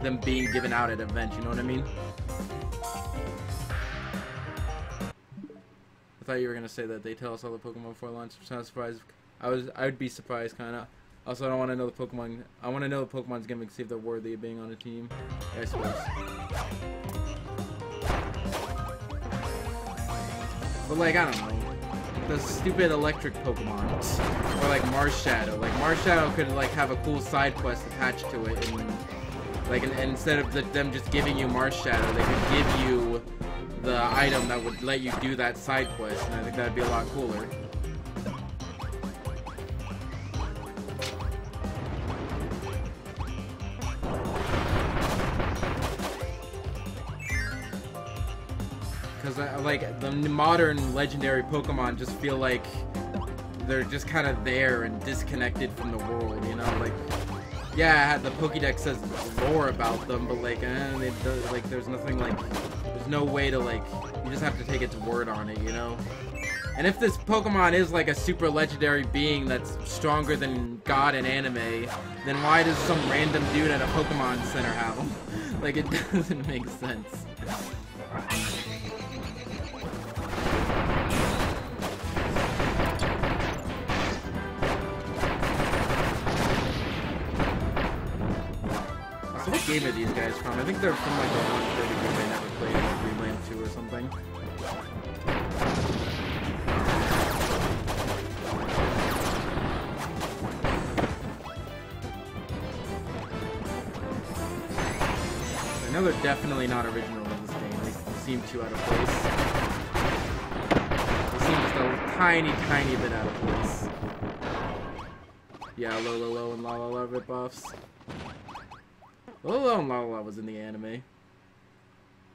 them being given out at events, you know what I mean? I thought you were gonna say that they tell us all the Pokemon before launch. I'm not surprised. I would be surprised, kinda. Also, I don't want to know the Pokemon. I want to know the Pokemon's gimmicks, see if they're worthy of being on a team. Yeah, I suppose. But, like, I don't know. The stupid electric Pokemon. Or, like, Marshadow. Like, Marshadow could, like, have a cool side quest attached to it. And, like, and instead of them just giving you Marshadow, they could give you the item that would let you do that side quest. And I think that'd be a lot cooler. Because, like, the modern legendary Pokemon just feel like they're just kind of there and disconnected from the world, you know? Like, yeah, the Pokédex says lore about them, but, like, there's nothing, like, there's no way to, like, you just have to take its word on it, you know? And if this Pokemon is, like, a super legendary being that's stronger than God in anime, then why does some random dude at a Pokemon Center have them? Like, it doesn't make sense. So what game are these guys from? I think they're from, like, the launch video because they never played Greenland 2 or something. I know they're definitely not original in this game. They seem too out of place. They seem just a tiny, tiny bit out of place. Yeah, Lolo and La La La ripoffs. Lolo and La La La was in the anime.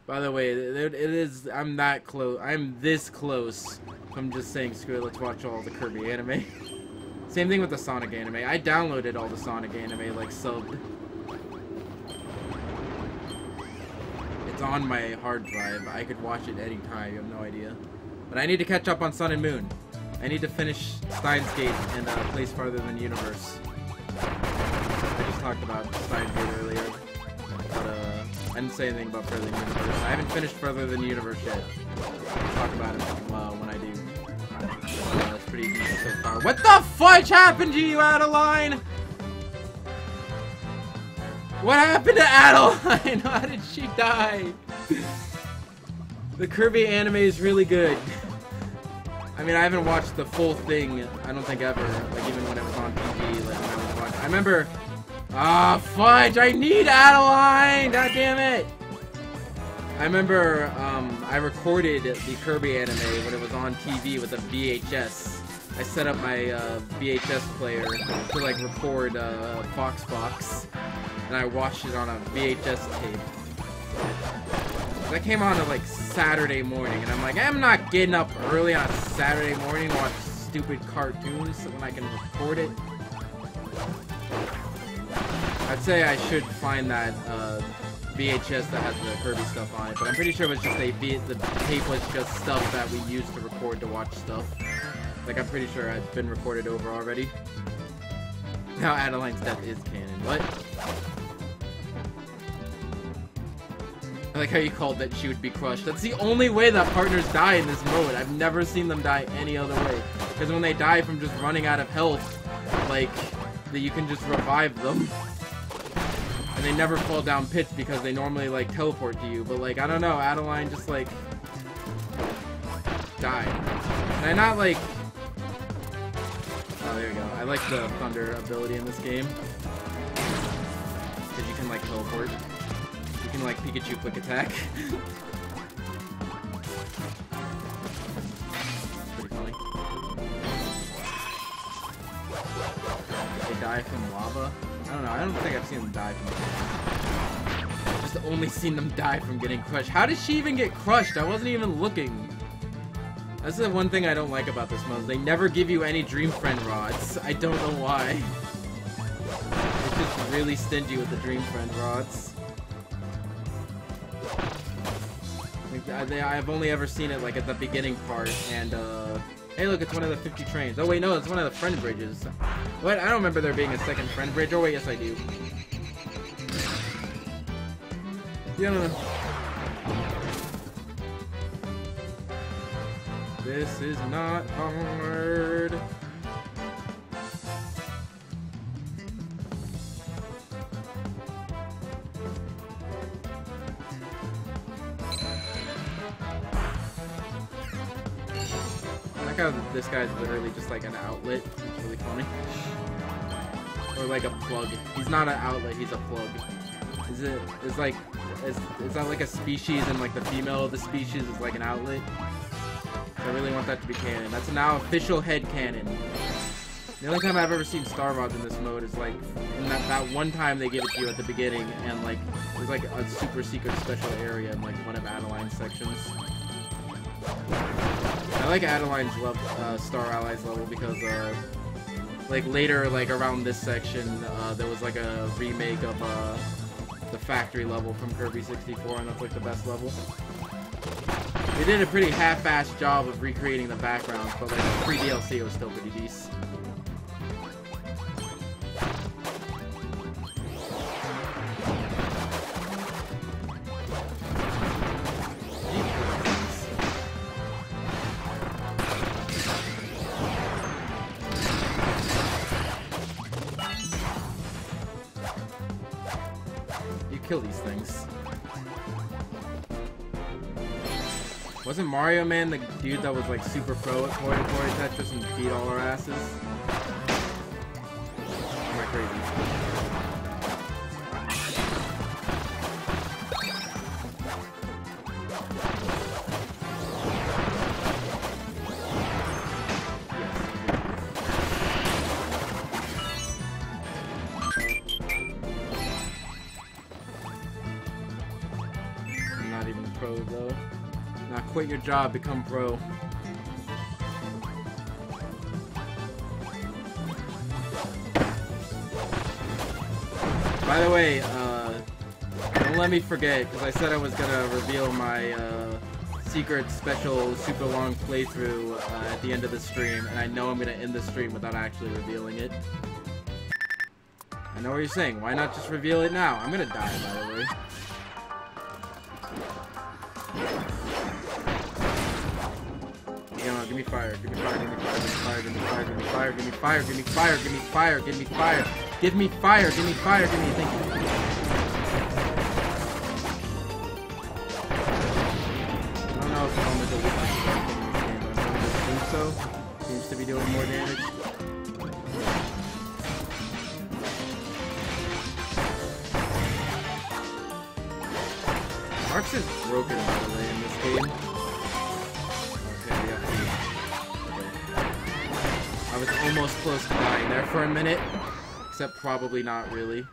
By the way, it is. I'm that close. I'm this close from just saying screw it. Let's watch all the Kirby anime. Same thing with the Sonic anime. I downloaded all the Sonic anime, like, subbed. It's on my hard drive. I could watch it anytime. You have no idea. But I need to catch up on Sun and Moon. I need to finish Steins Gate and Place Farther Than Universe. I just talked about Steins Gate earlier. But I didn't say anything about Further Than Universe. I haven't finished Further Than Universe yet. I'll talk about it when I do. It's pretty decent so far. What the fudge happened to you, Adeline? What happened to Adeline? How did she die? The Kirby anime is really good. I mean, I haven't watched the full thing, I don't think ever, like, even when it was on TV, like, when I was watching. I remember, fudge, I need Adeline! God damn it! I remember, I recorded the Kirby anime when it was on TV with a VHS. I set up my VHS player to, like, record Fox. and I watched it on a VHS tape. That came on at like Saturday morning, and I'm like, I'm not getting up early on a Saturday morning to watch stupid cartoons when I can record it. I'd say I should find that VHS that has the Kirby stuff on it, but I'm pretty sure it was just the tape was just stuff that we used to record to watch stuff. Like, I'm pretty sure it's been recorded over already. Now Adeline's death is canon. What? I like how you called that she would be crushed. That's the only way that partners die in this mode. I've never seen them die any other way. Because when they die from just running out of health, like, that you can just revive them. And they never fall down pits because they normally, like, teleport to you. But, like, I don't know, Adeline just, like, died. And I not, like... Oh, there we go. I like the Thunder ability in this game. Because you can, like, teleport. You can, like, Pikachu quick attack. Pretty funny. They die from lava? I don't know. I don't think I've seen them die from lava. I've just only seen them die from getting crushed. How did she even get crushed? I wasn't even looking. That's the one thing I don't like about this mode. They never give you any Dream Friend rods. I don't know why. It's just really stingy with the Dream Friend rods. I've only ever seen it like at the beginning part, and hey look, it's one of the 50 trains. Oh wait, no, it's one of the friend bridges. What? I don't remember there being a second friend bridge. Oh wait, yes I do. Yeah. This is not hard. I like how this guy's literally just like an outlet. It's really funny. Or like a plug. He's not an outlet, he's a plug. Is that like a species and like the female of the species is like an outlet? I really want that to be canon. That's now official head canon. The only time I've ever seen Star Rods in this mode is like in that one time they give it to you at the beginning, and like there's like a super secret special area in like one of Adeline's sections. I like Adeline's Star Allies level because like later, like around this section, there was like a remake of the factory level from Kirby 64, and that's like the best level. They did a pretty half-assed job of recreating the backgrounds, but like pre-DLC was still pretty decent. You kill these things. Wasn't Mario Man the dude that was like super pro at Toy Tetris and beat all our asses? Or am I crazy? I'm not even pro though. Now quit your job, become pro. By the way, don't let me forget, because I said I was gonna reveal my secret special super long playthrough at the end of the stream, and I know I'm gonna end the stream without actually revealing it. I know what you're saying, why not just reveal it now? I'm gonna die, by the way. Give me fire, give me fire, give me fire, give me fire, give me fire, give me fire, give me fire, give me fire, give me fire, give me fire, give me fire, give me, thank you. I don't know if I'm gonna delete this thing in this game, but I'm going to think so. Seems to be doing more damage. Marks is broken, by the way, in this game. I was almost close to dying there for a minute, except probably not really.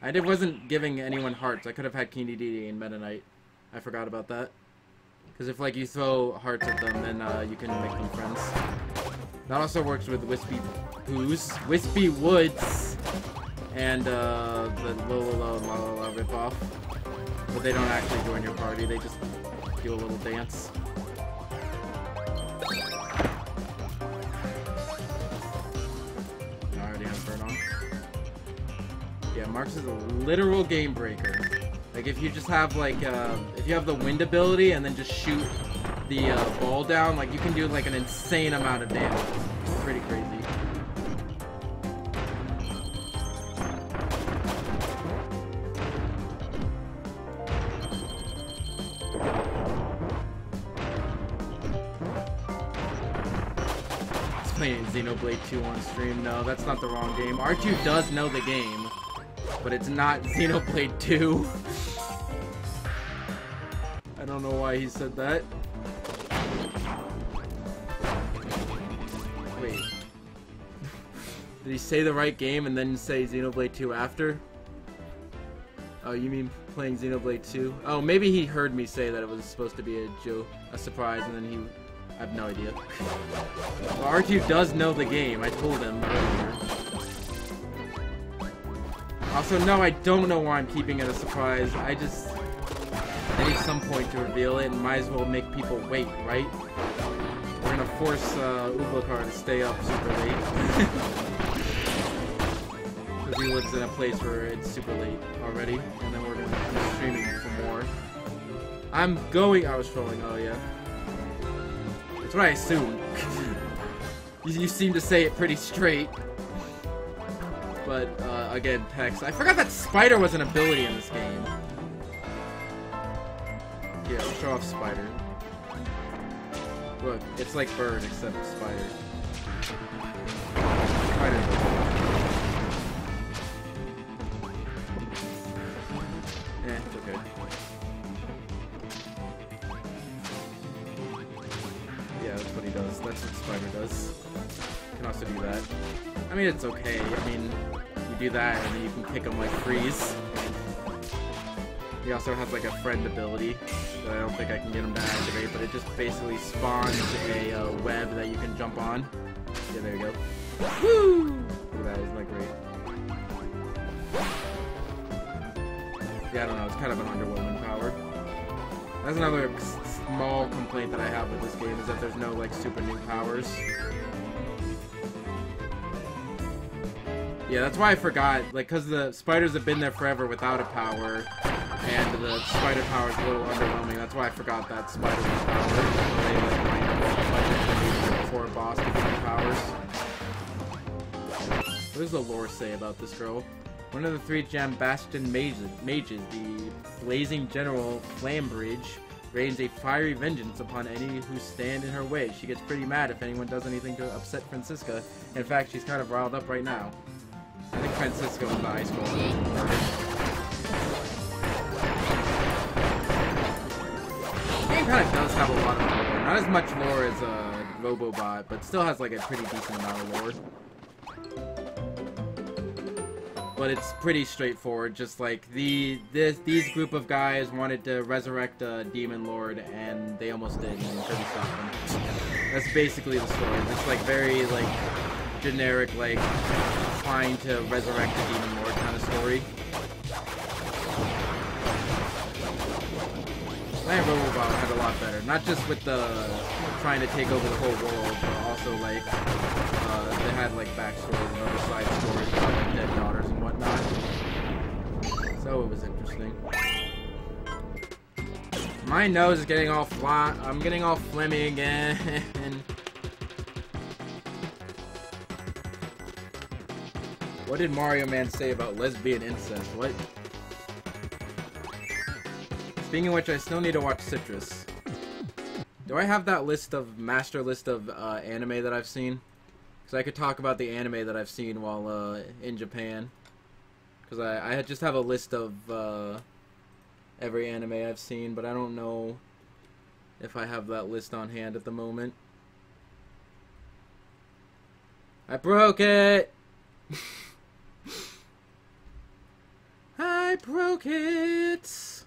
I wasn't giving anyone hearts. I could have had Keeney Dee and Meta Knight. I forgot about that. Because if like you throw hearts at them, then you can make them friends. That also works with Wispy Woods, and the Lola ripoff. But they don't actually join your party. They just do a little dance. I already have Burn on. Yeah, Marks is a literal game breaker. Like if you just have like if you have the wind ability and then just shoot the ball down, like you can do like an insane amount of damage. It's pretty crazy. It's playing Xenoblade 2 on stream. No, that's not the wrong game. R2 does know the game, but it's not Xenoblade 2. I don't know why he said that. Wait. Did he say the right game and then say Xenoblade 2 after? Oh, you mean playing Xenoblade 2? Oh, maybe he heard me say that it was supposed to be a surprise, and then he... I have no idea. Well, R2 does know the game. I told him earlier. Also, no, I don't know why I'm keeping it a surprise. I need some point to reveal it, and might as well make people wait, right? We're gonna force Ublikar to stay up super late. Because he lives in a place where it's super late already, and then we're gonna be streaming for more. I was trolling, oh yeah. That's what I assumed. You seem to say it pretty straight. But, again, text. I forgot that Spider was an ability in this game. Yeah, I'll show off Spider. Look, it's like Bird, except Spider. Spider. It's okay. Yeah, that's what he does. That's what Spider does. Can also do that. I mean, it's okay. I mean, you do that, and then you can kick him like Freeze. He also has like a friend ability that I don't think I can get him to activate, but it just basically spawns a web that you can jump on. Yeah, there you go. Woo! Look at that, isn't that great? Yeah, I don't know, it's kind of an underwhelming power. That's another small complaint that I have with this game, is that there's no like super new powers. Yeah, that's why I forgot, like, because the spiders have been there forever without a power, and the spider power is a little underwhelming. That's why I forgot that spider was power. They, like, lined up all the spiders before a boss to give them powers. What does the lore say about this girl? One of the 3 Jambaston mages, the blazing general Flambridge, rains a fiery vengeance upon any who stand in her way. She gets pretty mad if anyone does anything to upset Francisca. In fact, she's kind of riled up right now. I think Francisco is the ice ball. The game kind of does have a lot of lore. Not as much lore as Robobot, but still has like a pretty decent amount of lore. But it's pretty straightforward. Just like these group of guys wanted to resurrect a demon lord, and they almost did, and couldn't stop them. That's basically the story. It's like very like generic, like trying to resurrect a demon lord kind of story. Land Robobot had a lot better. Not just with the trying to take over the whole world, but also like they had like backstories and other side stories about like dead daughters and whatnot. So it was interesting. My nose is getting all I'm getting all phlegmy again. What did Mario Man say about lesbian incest? What? Speaking of which, I still need to watch Citrus. Do I have that master list of anime that I've seen? Because I could talk about the anime that I've seen while in Japan. Because I just have a list of every anime I've seen, but I don't know if I have that list on hand at the moment. I broke it! broke it.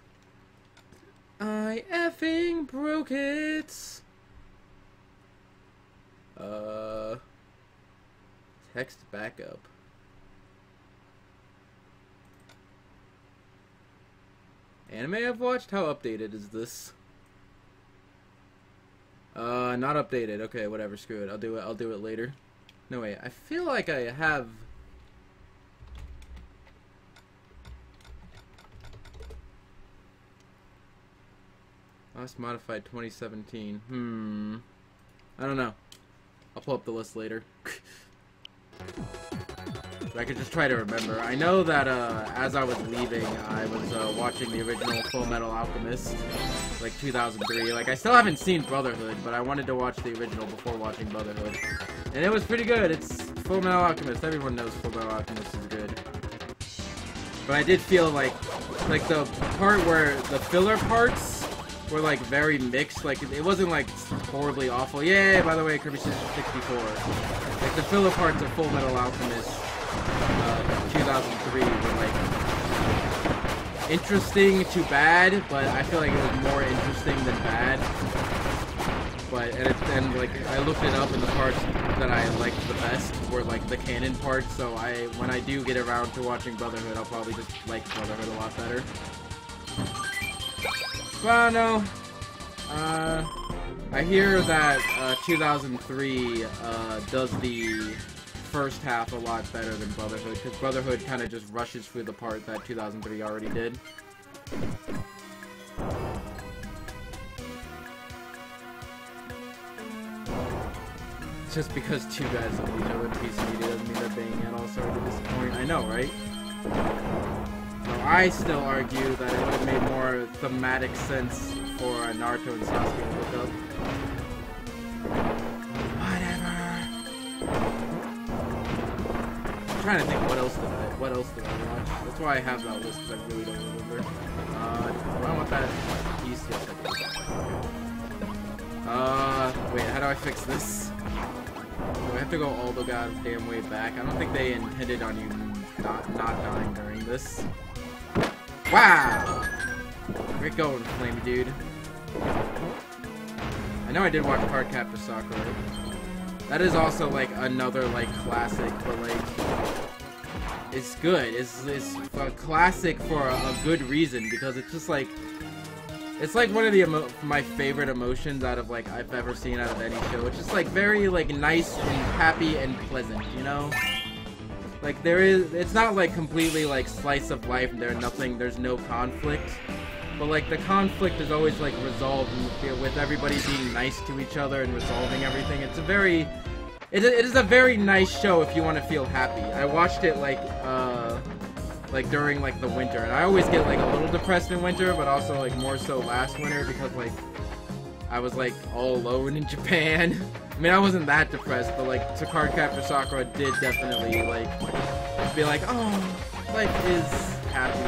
I effing broke it. Text backup. Anime I've watched? How updated is this? Not updated. Okay, whatever, screw it. I'll do it later. No, wait, I feel like I have... Last modified 2017. I don't know. I'll pull up the list later. I could just try to remember. I know that as I was leaving, I was watching the original Full Metal Alchemist, like 2003. Like, I still haven't seen Brotherhood, but I wanted to watch the original before watching Brotherhood. And it was pretty good. It's Full Metal Alchemist. Everyone knows Full Metal Alchemist is good. But I did feel like the part where the filler parts were like very mixed. Like, it wasn't like horribly awful. Yay, by the way, Kirby 64. Like, the filler parts of Full Metal Alchemist 2003 were like interesting to bad, but I feel like it was more interesting than bad. But and like I looked it up, and the parts that I liked the best were like the canon parts. So when I do get around to watching Brotherhood, I'll probably just like Brotherhood a lot better. Well, no. I hear that 2003 does the first half a lot better than Brotherhood, because Brotherhood kind of just rushes through the part that 2003 already did. Just because two guys love each other in PC media doesn't mean they're banging at all. Sorry to disappoint. I know, right? So I still argue that it would have made more thematic sense for Naruto and Sasuke to hook up. Whatever. I'm trying to think what else did I watch. That's why I have that list, because I really don't remember. Do I want that piece? Yes, I do. Wait, how do I fix this? Do I have to go all the goddamn way back? I don't think they intended on you not dying during this. Wow! Great going, Flame Dude. I know I did watch Cardcaptor Sakura. That is also like another like classic, but like it's good. It's a classic for a good reason, because it's just like it's like one of the my favorite emotions out of like I've ever seen out of any show. It's just like very like nice and happy and pleasant, you know? Like it's not like completely like slice of life. There's no conflict, but like the conflict is always like resolved with everybody being nice to each other and resolving everything. It is a very nice show if you want to feel happy. I watched it like during like the winter, and I always get like a little depressed in winter, but also like more so last winter, because like I was like all alone in Japan. I mean, I wasn't that depressed, but like Cardcaptor Sakura did definitely like be like, oh, life is happy,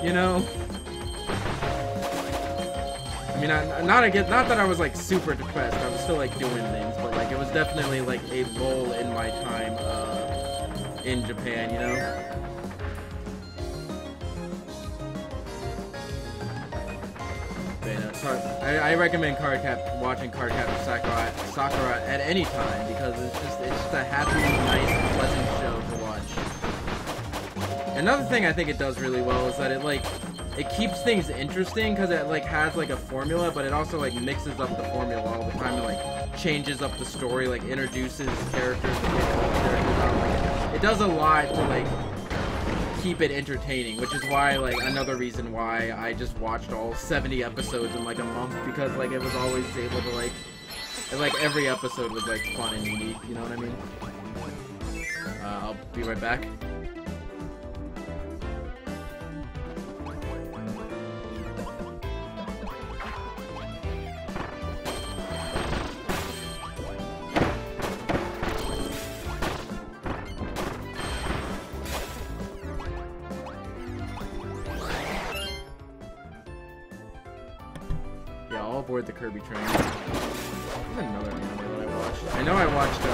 you know? I mean, not that I was like super depressed. I was still like doing things, but like it was definitely like a lull in my time in Japan, you know? I recommend watching Cardcaptor Sakura at any time, because it's just a happy, nice, pleasant show to watch. Another thing I think it does really well is that it keeps things interesting, because it like has like a formula, but it also like mixes up the formula all the time and like changes up the story, like introduces characters to get old characters out. Like, it does a lot to like keep it entertaining, which is why like another reason why I just watched all 70 episodes in like a month, because like it was always able to like every episode was like fun and unique, you know what I mean? I'll be right back. Board the Kirby train. There's another anime that I watched. I know I watched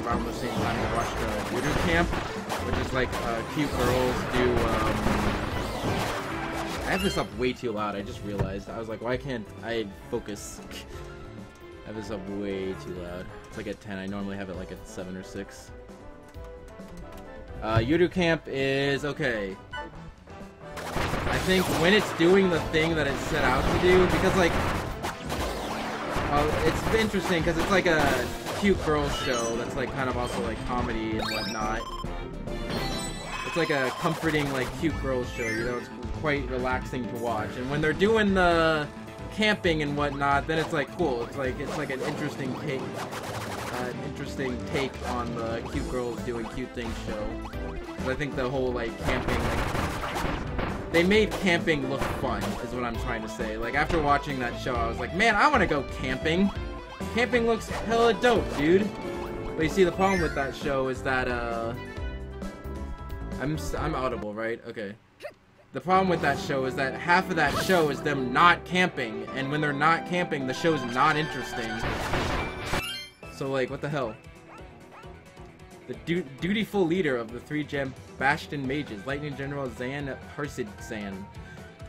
around the same time I watched Voodoo Camp, which is like cute girls do I have this up way too loud. I just realized. I was like, why can't I focus? I have this up way too loud. It's like at 10. I normally have it like at 7 or 6. Yuru Camp is okay. I think when it's doing the thing that it's set out to do, because like, it's interesting because it's like a cute girl show that's like kind of also like comedy and whatnot. It's like a comforting like cute girl show, you know. It's quite relaxing to watch. And when they're doing the camping and whatnot, then it's like cool. It's like an interesting take on the cute girls doing cute things show. Because I think the whole like camping, like, they made camping look fun, is what I'm trying to say. Like after watching that show, I was like, man, I want to go camping. Camping looks hella dope, dude. But you see, the problem with that show is that I'm audible, right? Okay. The problem with that show is that half of that show is them not camping, and when they're not camping, the show's not interesting. So, like, what the hell? The dutiful leader of the 3 Gem Bastion Mages, Lightning General Zan Parsid-san,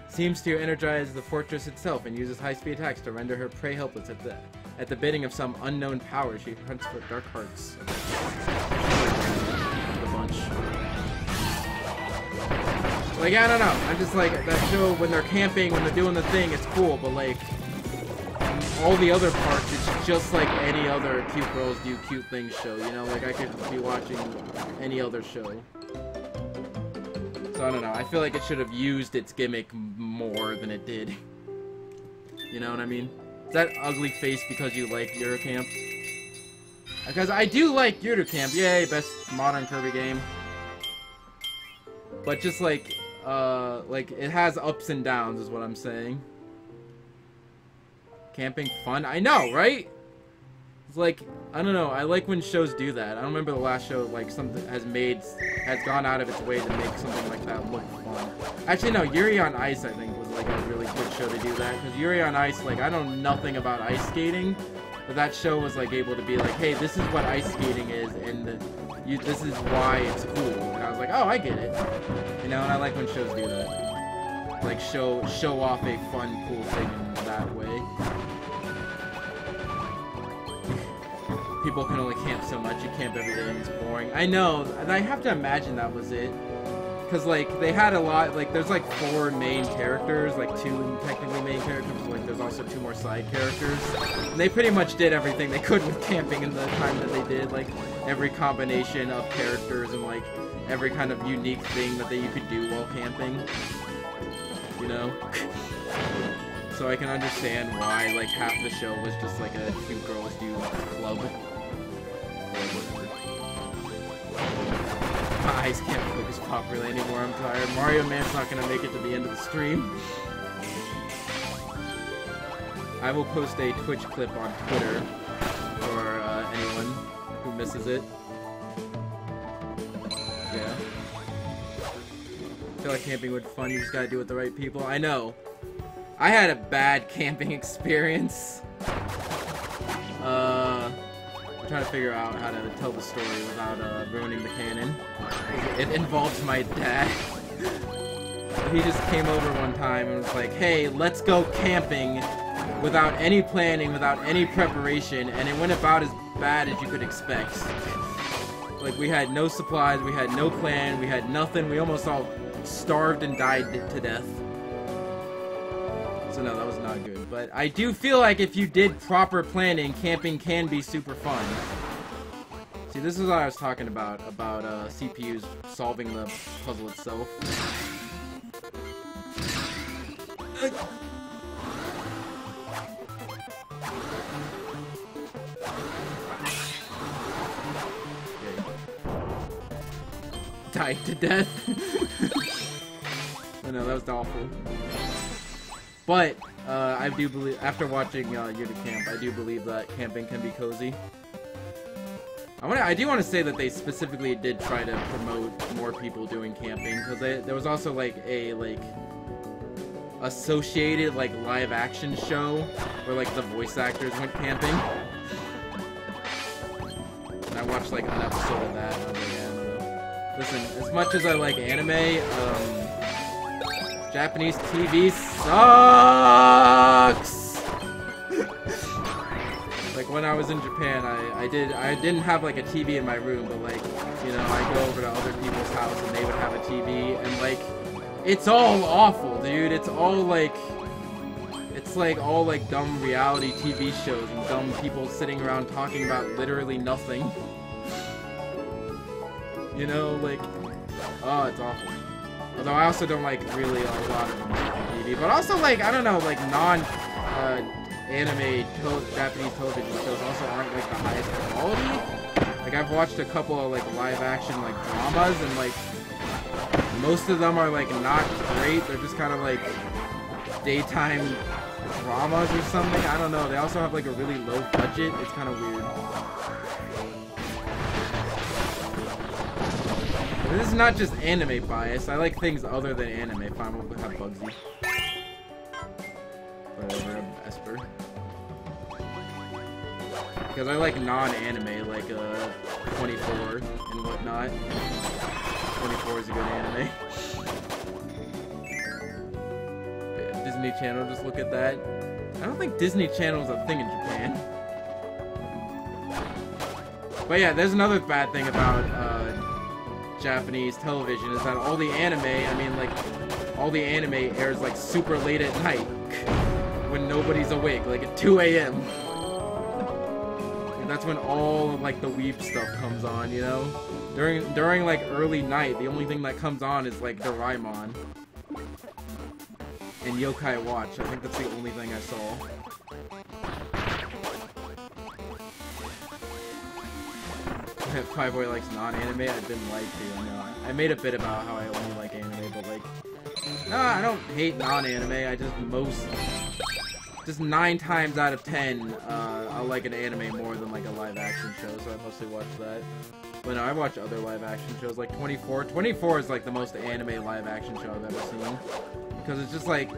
seems to energize the fortress itself and uses high-speed attacks to render her prey helpless at the bidding of some unknown power. She hunts for dark hearts. A bunch. Like, I don't know. I'm just like, that show, when they're camping, when they're doing the thing, it's cool, but like, all the other parts, it's just like any other cute girls do cute things show, you know? Like, I could be watching any other show. So, I don't know. I feel like it should have used its gimmick more than it did. You know what I mean? Is that ugly face because you like Eurocamp? Because I do like Eurocamp. Yay, best modern Kirby game. But just like it has ups and downs is what I'm saying. Camping fun? I know, right? It's like, I don't know, I like when shows do that. I don't remember the last show, like, something has gone out of its way to make something like that look fun. Actually, no, Yuri on Ice, I think, was, like, a really good show to do that. Because Yuri on Ice, like, I know nothing about ice skating, but that show was, like, able to be like, hey, this is what ice skating is, and this is why it's cool. And I was like, oh, I get it. You know, and I like when shows do that. Like, show off a fun, cool thing in that way. People can only camp so much. You camp every day and it's boring. I know. And I have to imagine that was it. Because, like, they had a lot, like, there's, like, 4 main characters, like, 2 technically main characters, but, like, there's also 2 more side characters. And they pretty much did everything they could with camping in the time that they did, like, every combination of characters and, like, every kind of unique thing that you could do while camping. You know? So I can understand why, like, half the show was just, like, a cute girls do club. My eyes can't focus properly anymore, I'm tired. Mario Man's not gonna make it to the end of the stream. I will post a Twitch clip on Twitter for anyone who misses it. Yeah. I feel like camping would be fun, you just gotta do it with the right people. I know. I had a bad camping experience. I'm trying to figure out how to tell the story without ruining the canon. It involves my dad. He just came over one time and was like, hey, let's go camping without any planning, without any preparation, and it went about as bad as you could expect. Like, we had no supplies, we had no plan, we had nothing, we almost all starved and died to death. So no, that was not good. But I do feel like if you did proper planning, camping can be super fun. See, this is what I was talking about CPUs solving the puzzle itself. Died to death. Oh no, that was awful. But, I do believe, after watching Camp, I do believe that camping can be cozy. I do want to say that they specifically did try to promote more people doing camping, because there was also, like, a, associated, like, live-action show, where, like, the voice actors went camping. And I watched, like, an episode of that, and I was like, yeah, I don't know. Listen, as much as I like anime, Japanese TV sucks! Like, when I was in Japan, I didn't have, like, a TV in my room, but, like, you know, I go over to other people's house and they would have a TV, and, like, it's all awful, dude. It's all, like, it's, like, all, like, dumb reality TV shows and dumb people sitting around talking about literally nothing. You know, like, oh, it's awful. Although I also don't like really a lot of TV, but also like I don't know, like non-anime Japanese television shows also aren't like the highest quality. Like I've watched a couple of like live action like dramas, and like most of them are like not great. They're just kind of like daytime dramas or something. I don't know. They also have like a really low budget. It's kind of weird. This is not just anime bias. I like things other than anime. Fine, we'll have Bugsy. Whatever, Esper. Because I like non-anime, like 24 and whatnot. 24 is a good anime. Disney Channel, just look at that. I don't think Disney Channel is a thing in Japan. But yeah, there's another bad thing about Japanese television is that all the anime, I mean like all the anime airs like super late at night when nobody's awake, like at 2 a.m. And that's when all of like the weeb stuff comes on, you know? During like early night, the only thing that comes on is like Doraemon and Yokai Watch. I think that's the only thing I saw. If Fireboy likes non-anime, I've been lied to. I know. I made a bit about how I only like anime, but like, no, I don't hate non-anime. I just 9 times out of 10, I'll like an anime more than like a live-action show. So I mostly watch that. But no, I watch other live-action shows like 24. 24 is like the most anime live-action show I've ever seen, because it's just like,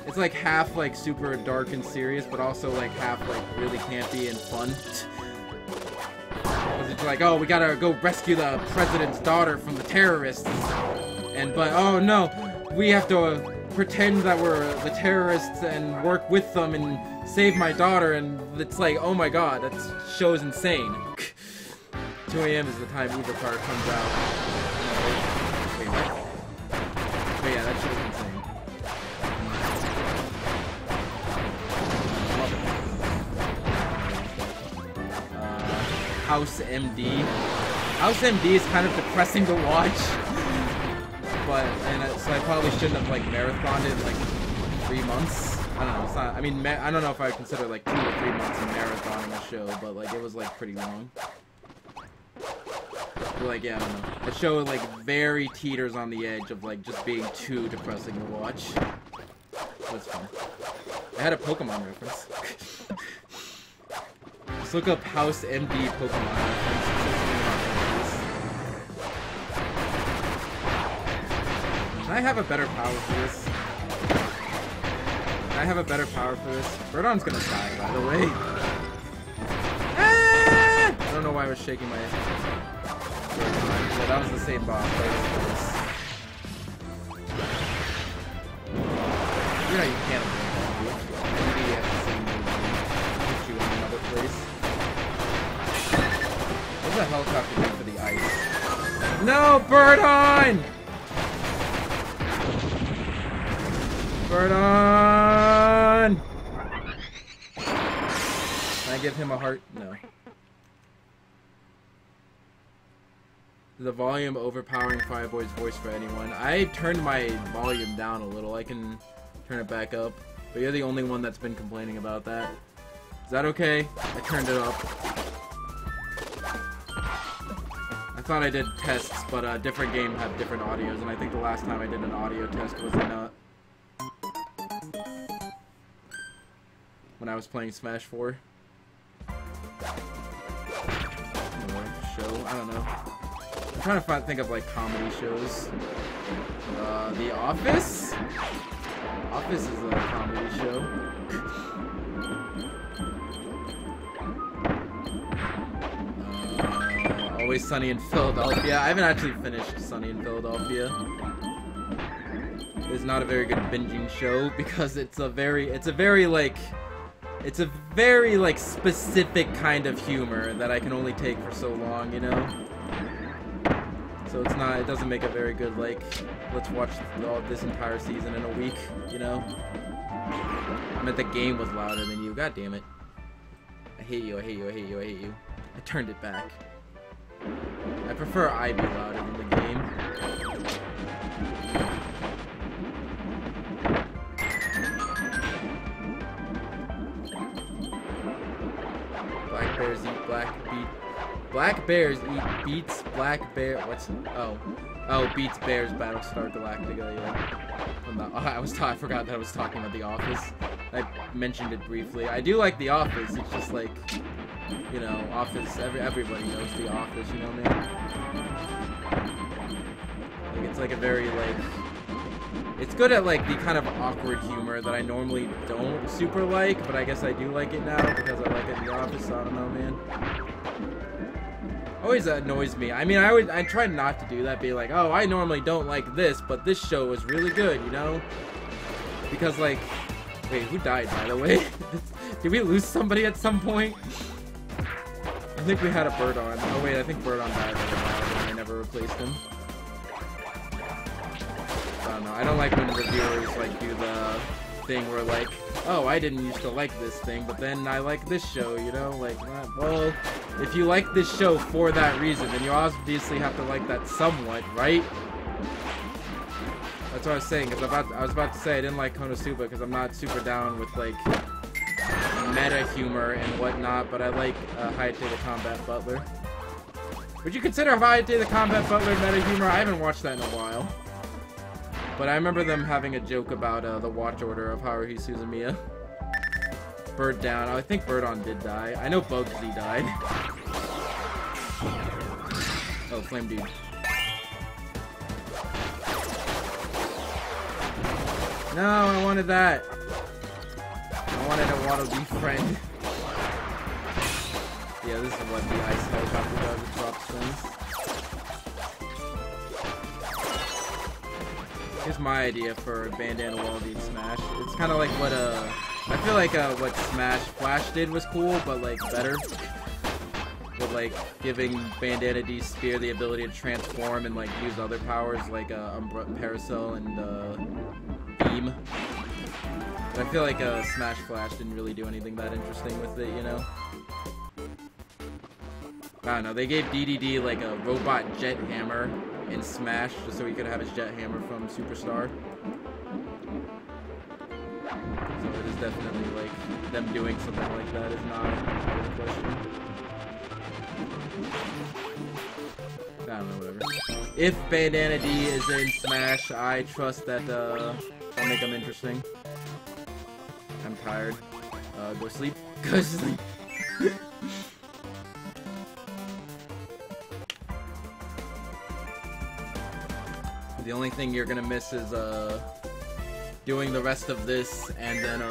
it's like half like super dark and serious, but also like half like really campy and fun. It's like, oh, we gotta go rescue the president's daughter from the terrorists, but oh no, we have to pretend that we're the terrorists and work with them and save my daughter, and it's like, oh my god, that show's insane. 2 a.m. is the time Uber car comes out. Wait, what? But yeah, that show's insane. House MD. House MD is kind of depressing to watch, so I probably shouldn't have like marathoned it in like 3 months. I don't know. It's not. I mean, I don't know if I would consider like 2 or 3 months of marathoning a show, but like it was like pretty long. But, like yeah, I don't know. The show like very teeters on the edge of like just being too depressing to watch. But it's fun. I had a Pokemon reference. Just look up House MD Pokemon. Can I have a better power for this? Can I have a better power for this? Birdon's gonna die, by the way. Ah! I don't know why I was shaking my head. Yeah, that was the same boss. You know you can't avoid that. Maybe you have the same move. Put you in another place. What's a helicopter meant for the ice? No, Birdon! Birdon! Can I give him a heart? No. Is the volume overpowering Fireboy's voice for anyone? I turned my volume down a little. I can turn it back up. But you're the only one that's been complaining about that. Is that okay? I turned it up. I thought I did tests, but different games have different audios, and I think the last time I did an audio test was in when I was playing Smash 4. Show? I don't know. I'm trying to think of like comedy shows. The Office? Office is a comedy show. Always Sunny in Philadelphia. I haven't actually finished Sunny in Philadelphia. is not a very good binging show because it's a very like specific kind of humor that I can only take for so long, you know? So it doesn't make a very good, like, let's watch all this entire season in a week, you know? I meant the game was louder than you. God damn it. I hate you, I hate you, I hate you, I hate you. I turned it back. I prefer I be louder than the game. Black bears eat Black bears eat beats black bear. What's beats bears Battlestar Galactica. Yeah. I forgot that I was talking about The Office. I mentioned it briefly. I do like The Office. It's just like, you know, Office. Everybody knows The Office. You know, man. Like it's like a very like. It's good at like the kind of awkward humor that I normally don't super like, but I guess I do like it now because I like it in The Office. So I don't know, man. Always annoys me. I mean, I try not to do that. Be like, oh, I normally don't like this, but this show is really good, you know? Because like, wait, who died by the way? Did we lose somebody at some point? I think we had a bird on. Oh wait, I think bird on died for a while and I never replaced him. I don't know. I don't like when reviewers like do the thing where like, oh, I didn't used to like this thing, but then I like this show, you know? Like, well, if you like this show for that reason, then you obviously have to like that somewhat, right? That's what I was saying, because I was about to say I didn't like Konosuba because I'm not super down with like meta humor and whatnot, but I like Hayate the Combat Butler. Would you consider Hayate the Combat Butler meta humor? I haven't watched that in a while. But I remember them having a joke about the watch order of Haruhi Suzumiya. Bird down. I think Bird on did die. I know Bugsy died. Oh, Flame Dude. No, I wanted that. I wanted a Waddle Dee friend. Yeah, this is what the ice helicopter does. It drops things. Here's my idea for Bandana Waddle Dee Smash. It's kind of like what I feel like what Smash Flash did was cool, but like better. With like giving Bandana D's spear the ability to transform and like use other powers like Parasol and Beam. But I feel like Smash Flash didn't really do anything that interesting with it, you know? I don't know, they gave DDD like a robot jet hammer in Smash just so he could have his jet hammer from Superstar. So it is definitely like them doing something like that is not out of the question. I don't know, whatever. If Bandana D is in Smash, I trust that I'll make them interesting. I'm tired. Go sleep. Go sleep. The only thing you're gonna miss is doing the rest of this and then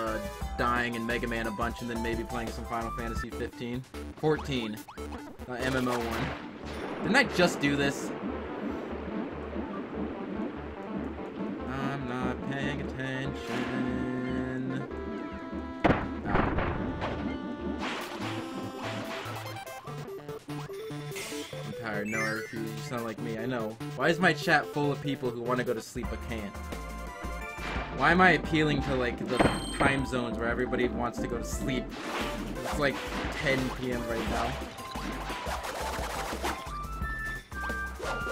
dying in Mega Man a bunch and then maybe playing some Final Fantasy 15. 14. MMO 1. Didn't I just do this? I'm not paying attention. I'm tired. No, I refuse. You sound like me. I know. Why is my chat full of people who want to go to sleep but can't? Why am I appealing to like the time zones where everybody wants to go to sleep? It's like 10 p.m. right now.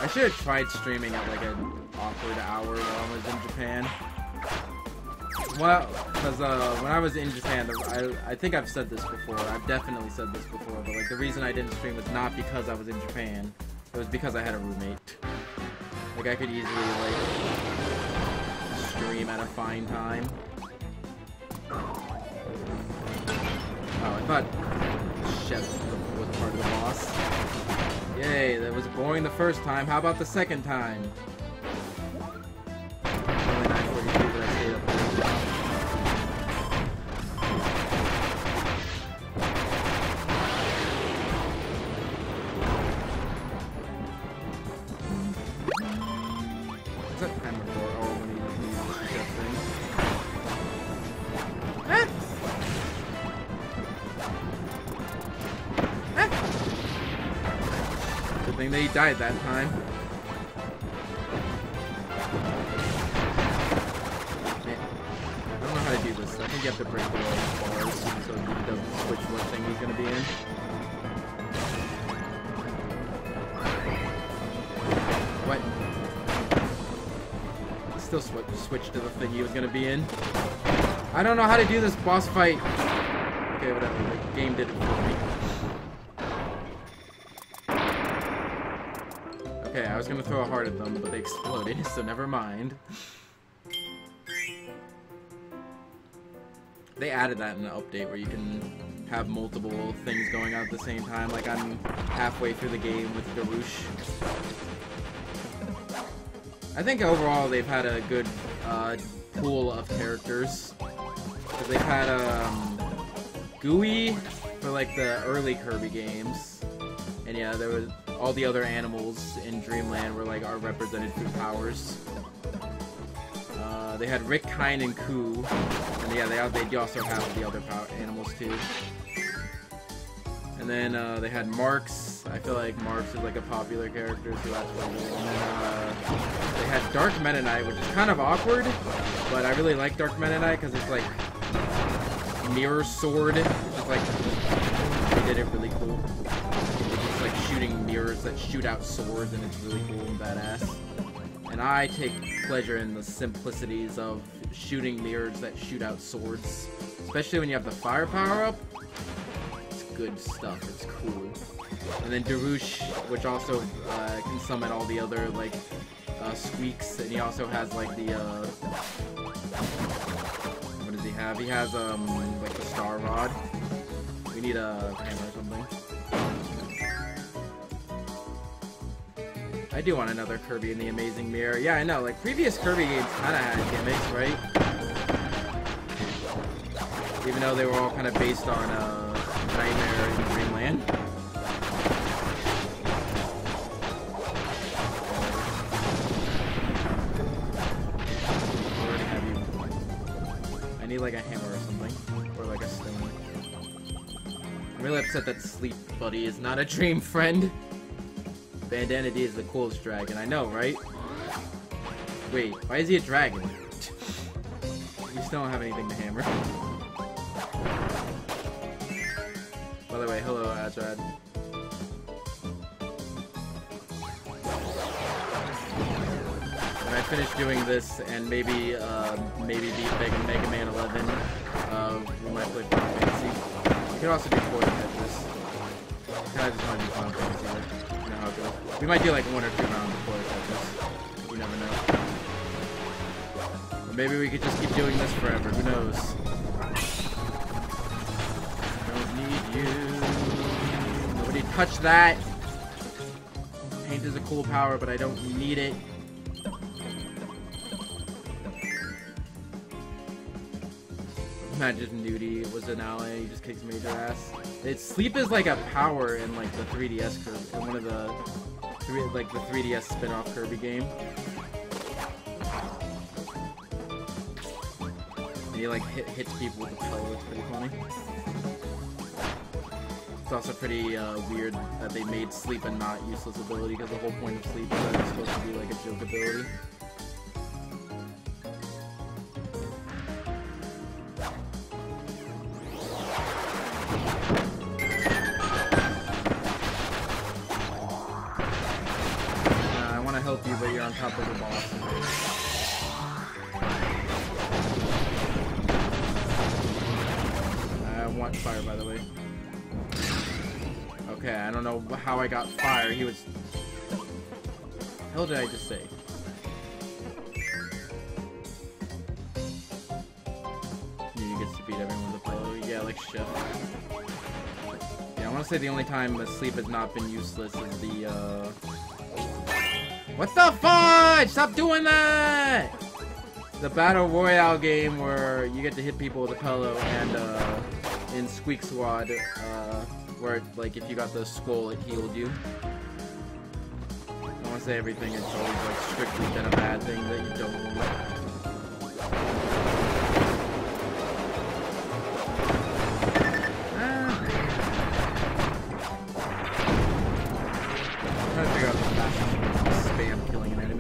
I should have tried streaming at like an awkward hour while I was in Japan. Well, because when I was in Japan, I think I've said this before. I've definitely said this before, but like the reason I didn't stream was not because I was in Japan. It was because I had a roommate. Like I could easily like stream at a fine time. Oh, I thought Chef was part of the boss. Yay, that was boring the first time. How about the second time? Only 9:42, but I stayed up late. What's that timer for? Oh, when you then he died that time. Man, I don't know how to do this. I think you have to break the bars so he doesn't switch what thing he's gonna be in. What? Still switch to the thing he was gonna be in. I don't know how to do this boss fight. Okay, whatever. The game did it for me. Okay, I was gonna throw a heart at them, but they exploded, so never mind. They added that in an update where you can have multiple things going on at the same time. Like, I'm halfway through the game with Darush. I think overall they've had a good pool of characters. Because they've had Gooey for like the early Kirby games. And yeah, there was all the other animals in Dreamland were like are represented through powers. They had Rick, Kine, and Koo. And yeah, they also have the other animals too. And then they had Marks. I feel like Marks is like a popular character, so that's really good. And then they had Dark Meta Knight, which is kind of awkward, but I really like Dark Meta Knight because it's like mirror sword. It's like they did it really cool. It's like shooting mirrors that shoot out swords, and it's really cool and badass. And I take pleasure in the simplicities of shooting mirrors that shoot out swords, especially when you have the fire power up. It's good stuff. It's cool. And then Darush, which also can summon all the other like squeaks, and he also has like the what does he have? He has like the star rod. We need a hammer or something. I do want another Kirby in the Amazing Mirror. Yeah, I know. Like previous Kirby games kind of had gimmicks, right? Even though they were all kind of based on Nightmare in Dreamland. I need like a hammer or something, or like a stone. I'm really upset that Sleep Buddy is not a dream friend. Bandana D is the coolest dragon. I know, right? Wait, why is he a dragon? We still don't have anything to hammer. By the way, hello, Azrad. When I finish doing this and maybe beat Mega Man 11, we might play Final Fantasy. We could also do Toy Tetris. I kind of just want to do Final Fantasy. You know how it goes. We might do like 1 or 2 rounds of Toy Tetris. You never know. Or maybe we could just keep doing this forever. Who knows? Don't need you. Nobody touch that. Paint is a cool power, but I don't need it. Not just Nudie was an ally, he just kicks major ass. Sleep is like a power in like the 3DS Kirby, in one of the 3DS spin-off Kirby game. And he like hits people with a pillow. It's pretty funny. It's also pretty weird that they made Sleep a not useless ability, because the whole point of Sleep is that it's supposed to be like a joke ability. But you're on top of the boss. I want fire, by the way. Okay, I don't know how I got fire. He was... What the hell did I just say? He gets to beat everyone with a pillow. Yeah, like Chef. Yeah, I want to say the only time Sleep has not been useless is the, What the fudge? Stop doing that! The Battle Royale game where you get to hit people with a pillow, and in Squeak Squad, where like if you got the skull, it healed you. I don't want to say everything is always like strictly been a bad thing that you don't want. I'm trying to figure out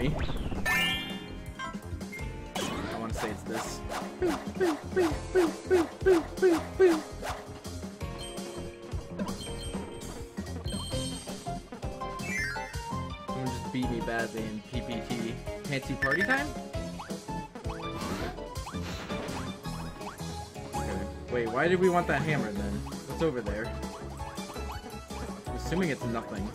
me. I want to say it's this. Someone just beat me badly in PPT. Fancy party time? Okay. Wait, why did we want that hammer then? What's over there? I'm assuming it's nothing.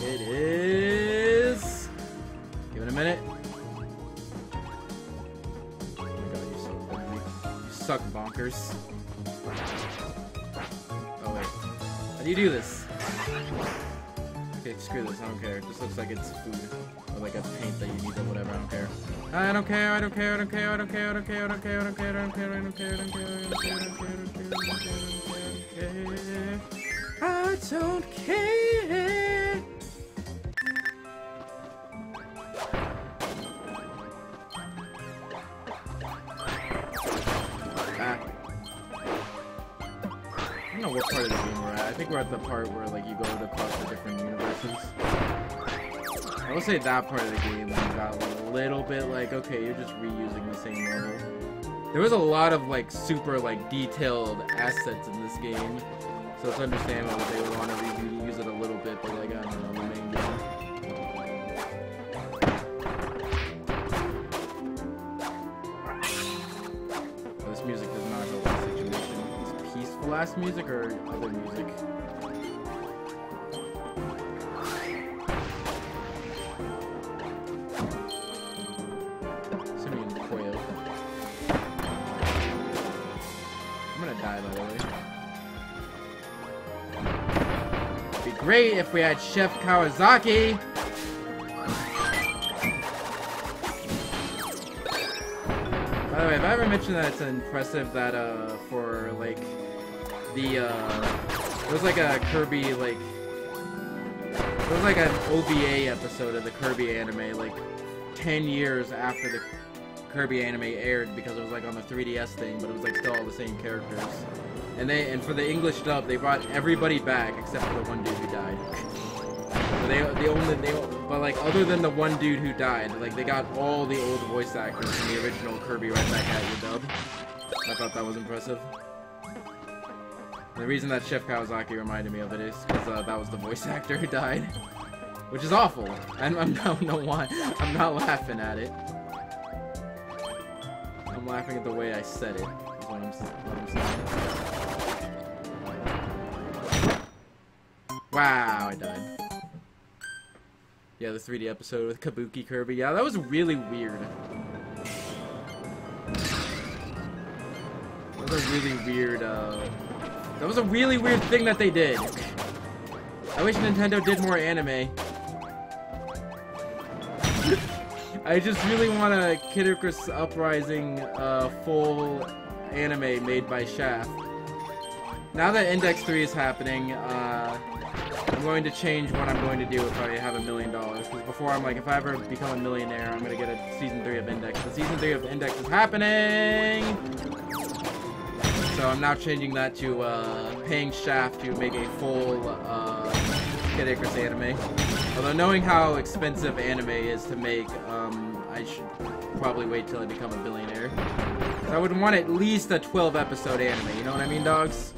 It is... Give it a minute. Oh my god, you're so ugly. You suck, bonkers. Oh wait. How do you do this? Okay, screw this, I don't care. It just looks like it's food. Or like a paint that you need or whatever, I don't care. I don't care, I don't care, I don't care, I don't care, I don't care, I don't care, I don't care, I don't care, I don't care, I don't care, I don't care, I don't care, I don't care, I don't care. I don't know what part of the game we're at. I think we're at the part where like you go across the different universes. I will say that part of the game got a little bit like, okay, you're just reusing the same level. There was a lot of like super like detailed assets in this game, so it's understandable that they would want to reuse it a little bit, but like I don't know, the main game. Oh, this music does not help the situation. Is peaceful ass music or other music? Great if we had Chef Kawasaki. By the way, have I ever mentioned that it's impressive that for like the there was like a Kirby like there was like an OVA episode of the Kirby anime like 10 years after the Kirby anime aired because it was like on the 3DS thing, but it was like still all the same characters. And for the English dub, they brought everybody back except for the one dude who died. But like other than the one dude who died, like they got all the old voice actors from the original Kirby right back at your dub. I thought that was impressive. And the reason that Chef Kawasaki reminded me of it is because that was the voice actor who died, which is awful. I don't know why. I'm not laughing at it. I'm laughing at the way I said it. Is what I'm saying. Wow, I died. Yeah, the 3D episode with Kabuki Kirby. Yeah, that was really weird. That was a really weird, that was a really weird thing that they did. I wish Nintendo did more anime. I just really want a Kid Icarus Uprising, full anime made by Shaft. Now that Index 3 is happening, I'm going to change what I'm going to do if I have $1 million. Because before I'm like, if I ever become a millionaire, I'm going to get a Season 3 of Index. The Season 3 of Index is happening! So I'm now changing that to paying Shaft to make a full Kid Icarus anime. Although knowing how expensive anime is to make, I should probably wait till I become a billionaire. So I would want at least a 12-episode anime, you know what I mean, dogs?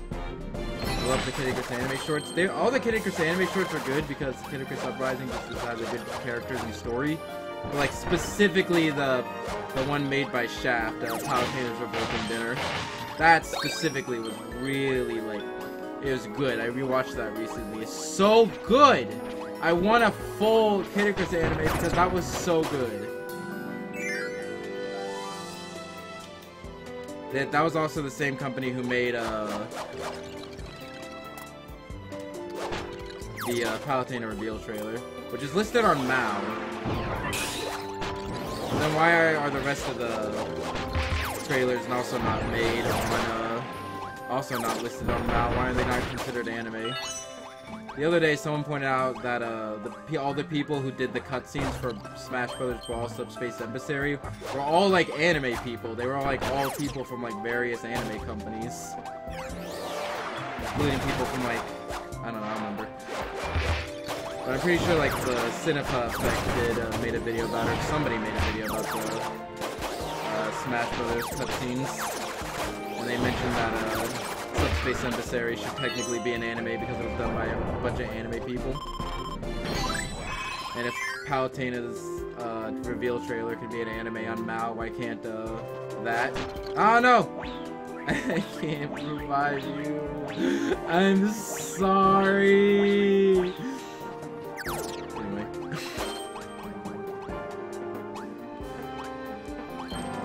I love the Kid Icarus anime shorts. All the Kid Icarus anime shorts are good because Kid Icarus Uprising just has a good characters and story. But like specifically the one made by Shaft, Palutina's Revolting Dinner. That specifically was really like, it was good. I rewatched that recently. It's so good! I want a full Kid Icarus anime because that was so good. That was also the same company who made the Palutena reveal trailer, which is listed on MAU. And then why are the rest of the trailers also not made on, also not listed on MAU? Why are they not considered anime? The other day, someone pointed out that all the people who did the cutscenes for Smash Bros. Brawl Subspace Emissary were all like anime people. They were all like people from like various anime companies, including people from like, I don't know, But I'm pretty sure like the Cinepa Effect made a video about it. Or somebody made a video about the Smash Brothers cutscenes, and they mentioned that Subspace Emissary should technically be an anime because it was done by a bunch of anime people. And if Palutena's reveal trailer could be an anime on Mal, why can't that? Oh no! I can't revive you. I'm sorry. Anyway.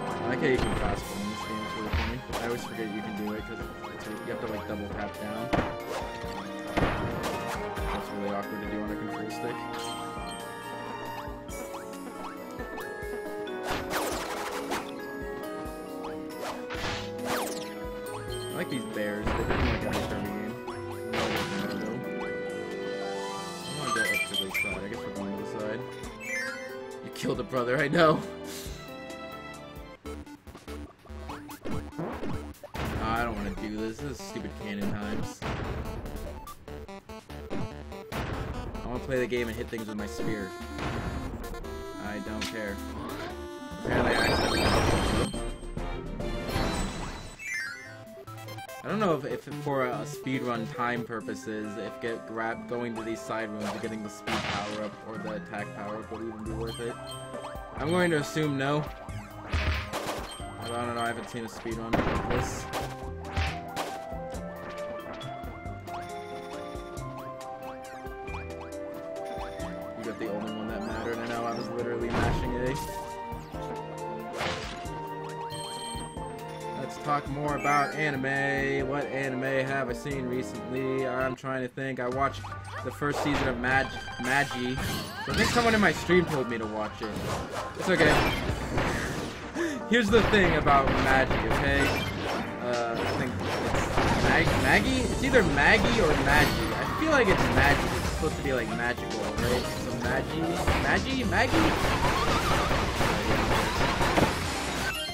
I like how you can fast forward in this game, it's really funny. I always forget you can do it because you have to like double tap down. That's really awkward to do on a control stick. I like these bears. They're looking like every Kirby game. I want to go up to this side. I guess we're going to the side. You killed a brother, I know. I don't want to do this. This is stupid canon times. I want to play the game and hit things with my spear. I don't care. Apparently I accidentally. I don't know if for speedrun time purposes, if going to these side rooms and getting the speed power up or the attack power up would even be worth it. I'm going to assume no. I don't know, I haven't seen a speedrun like this. You got the only one that mattered. I know, I was literally mashing A. Let's talk more about anime. What anime have I seen recently? I'm trying to think. I watched the first season of Magi. I think someone in my stream told me to watch it. It's okay. Here's the thing about Magi, okay? I think it's Maggie? It's either Maggie or Magi. I feel like it's Magi. It's supposed to be like magical, right? So Maggie?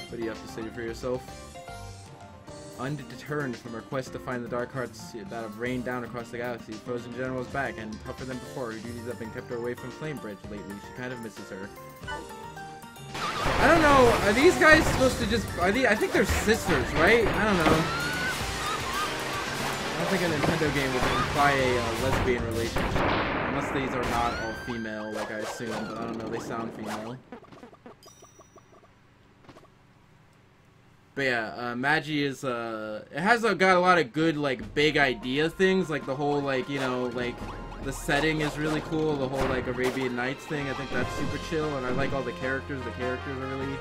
What do you have to say for yourself? Undeterred from her quest to find the dark hearts that have rained down across the galaxy, Frozen General is back and tougher than before. Her duties have been kept her away from Flame Bridge lately. She kind of misses her. I don't know. Are these guys supposed to just? I think they're sisters, right? I don't know. I don't think a Nintendo game would imply a lesbian relationship, unless these are not all female, like I assume. But I don't know. They sound female. But yeah, Magi is, it has got a lot of good, like, big idea things, like the whole, like, you know, like, the setting is really cool, the whole, like, Arabian Nights thing, I think that's super chill, and I like all the characters are really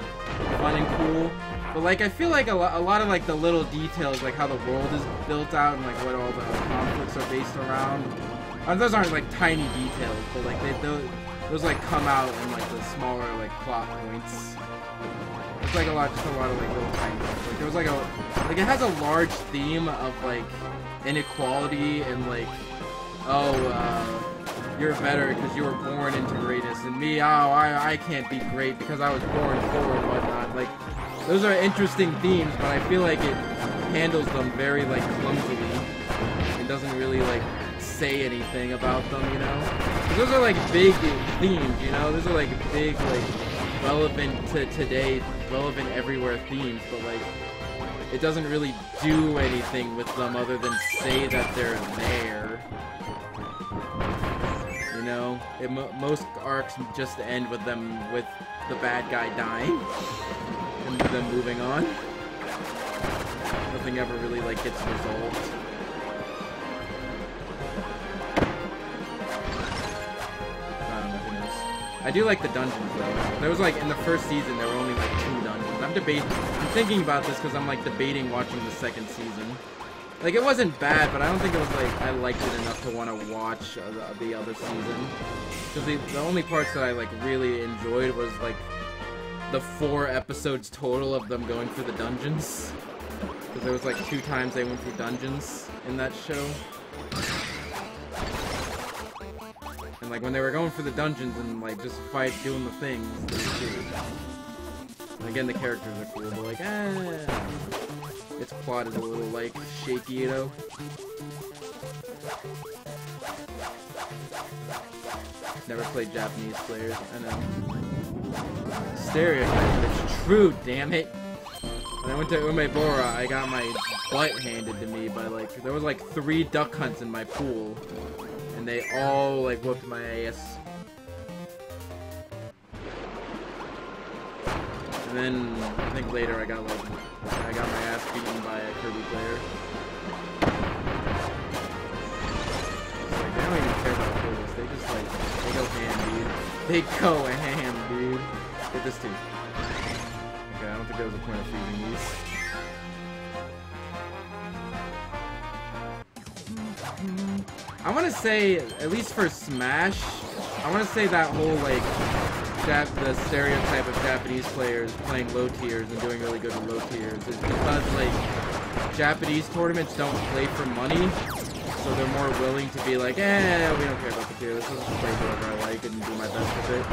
fun and cool. But, like, I feel like a lot of, like, the little details, like how the world is built out and, like, what all the conflicts are based around, those aren't, like, tiny details, but, like, those, like, come out in, like, the smaller, like, plot points. It's like just a lot of like little tiny things. Like there was like it has a large theme of like inequality and like, you're better because you were born into greatness, and me, I can't be great because I was born poor and whatnot. Like those are interesting themes, but I feel like it handles them very like clumsily. It doesn't really like say anything about them, you know? Those are like big themes, you know? Those are like big like relevant to today, relevant everywhere themes, but like it doesn't really do anything with them other than say that they're there. You know, most arcs just end with them with the bad guy dying and them moving on. Nothing ever really like gets resolved. I do like the dungeons though. There was like in the first season there were only like 2 dungeons. I'm thinking about this because I'm like debating watching the second season. Like it wasn't bad, but I don't think it was like I liked it enough to want to watch the other season. Because the only parts that I like really enjoyed was like the 4 episodes total of them going through the dungeons. Because there was like 2 times they went through dungeons in that show. And like when they were going for the dungeons and like just doing the things, it was cool. And again, the characters are cool, but like, its plot is a little like shaky, you know. never played Japanese players. I know. Stereotype, it's true, damn it. When I went to Umebora, I got my butt handed to me by like, there was like 3 duck hunts in my pool. And they all like whooped my ass. And then, I think later I got my ass beaten by a Kirby player. Like, they don't even care about kills. They just like, they go ham, dude. They go ham, dude. Get this too. Okay, I don't think there was a point of freezing these. I want to say, at least for Smash, I want to say that whole like, the stereotype of Japanese players playing low tiers and doing really good with low tiers is because like, Japanese tournaments don't play for money. So they're more willing to be like, we don't care about the tier, let's just play whatever I like and do my best with it.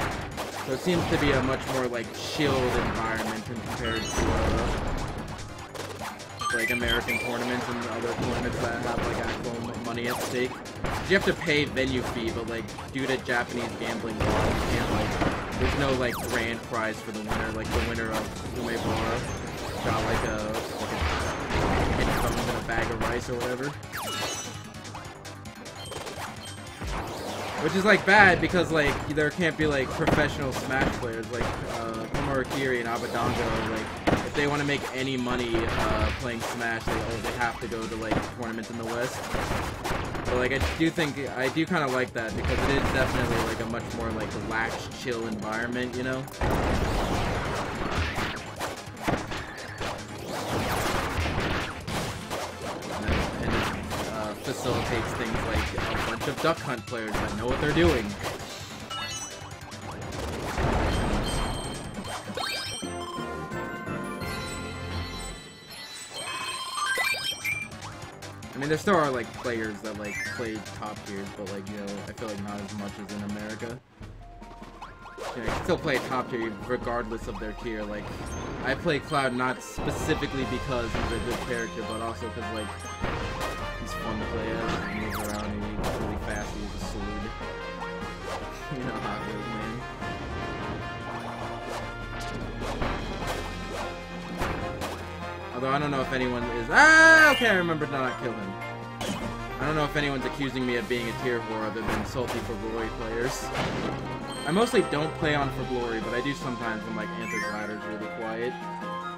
So it seems to be a much more like chilled environment compared to like American tournaments and other tournaments that have like actual money at stake. You have to pay venue fee, but like due to Japanese gambling law, you can't like, there's no like grand prize for the winner. Like the winner of Umebora got like a headphones and a bag of rice or whatever. Which is like bad because like there can't be like professional Smash players like Komori Kiri and Abadongo. Like if they want to make any money playing Smash, they have to go to like tournaments in the West. But like I do kind of like that because it is definitely like a much more like relaxed, chill environment, you know. Facilitates things like a bunch of duck hunt players that know what they're doing. I mean, there still are like players that like play top tiers, but like, you know, I feel like not as much as in America. You know, you can still play top tier regardless of their tier. Like, I play Cloud not specifically because he's a good character, but also because like he's fun to play as. He moves around and he's really fast. He uses a sword. You know how it goes, man. Although I don't know if anyone is. Okay, I remember to not kill him. I don't know if anyone's accusing me of being a tier 4 other than salty for glory players. I mostly don't play on for glory, but I do sometimes when like Answer Glider's really quiet.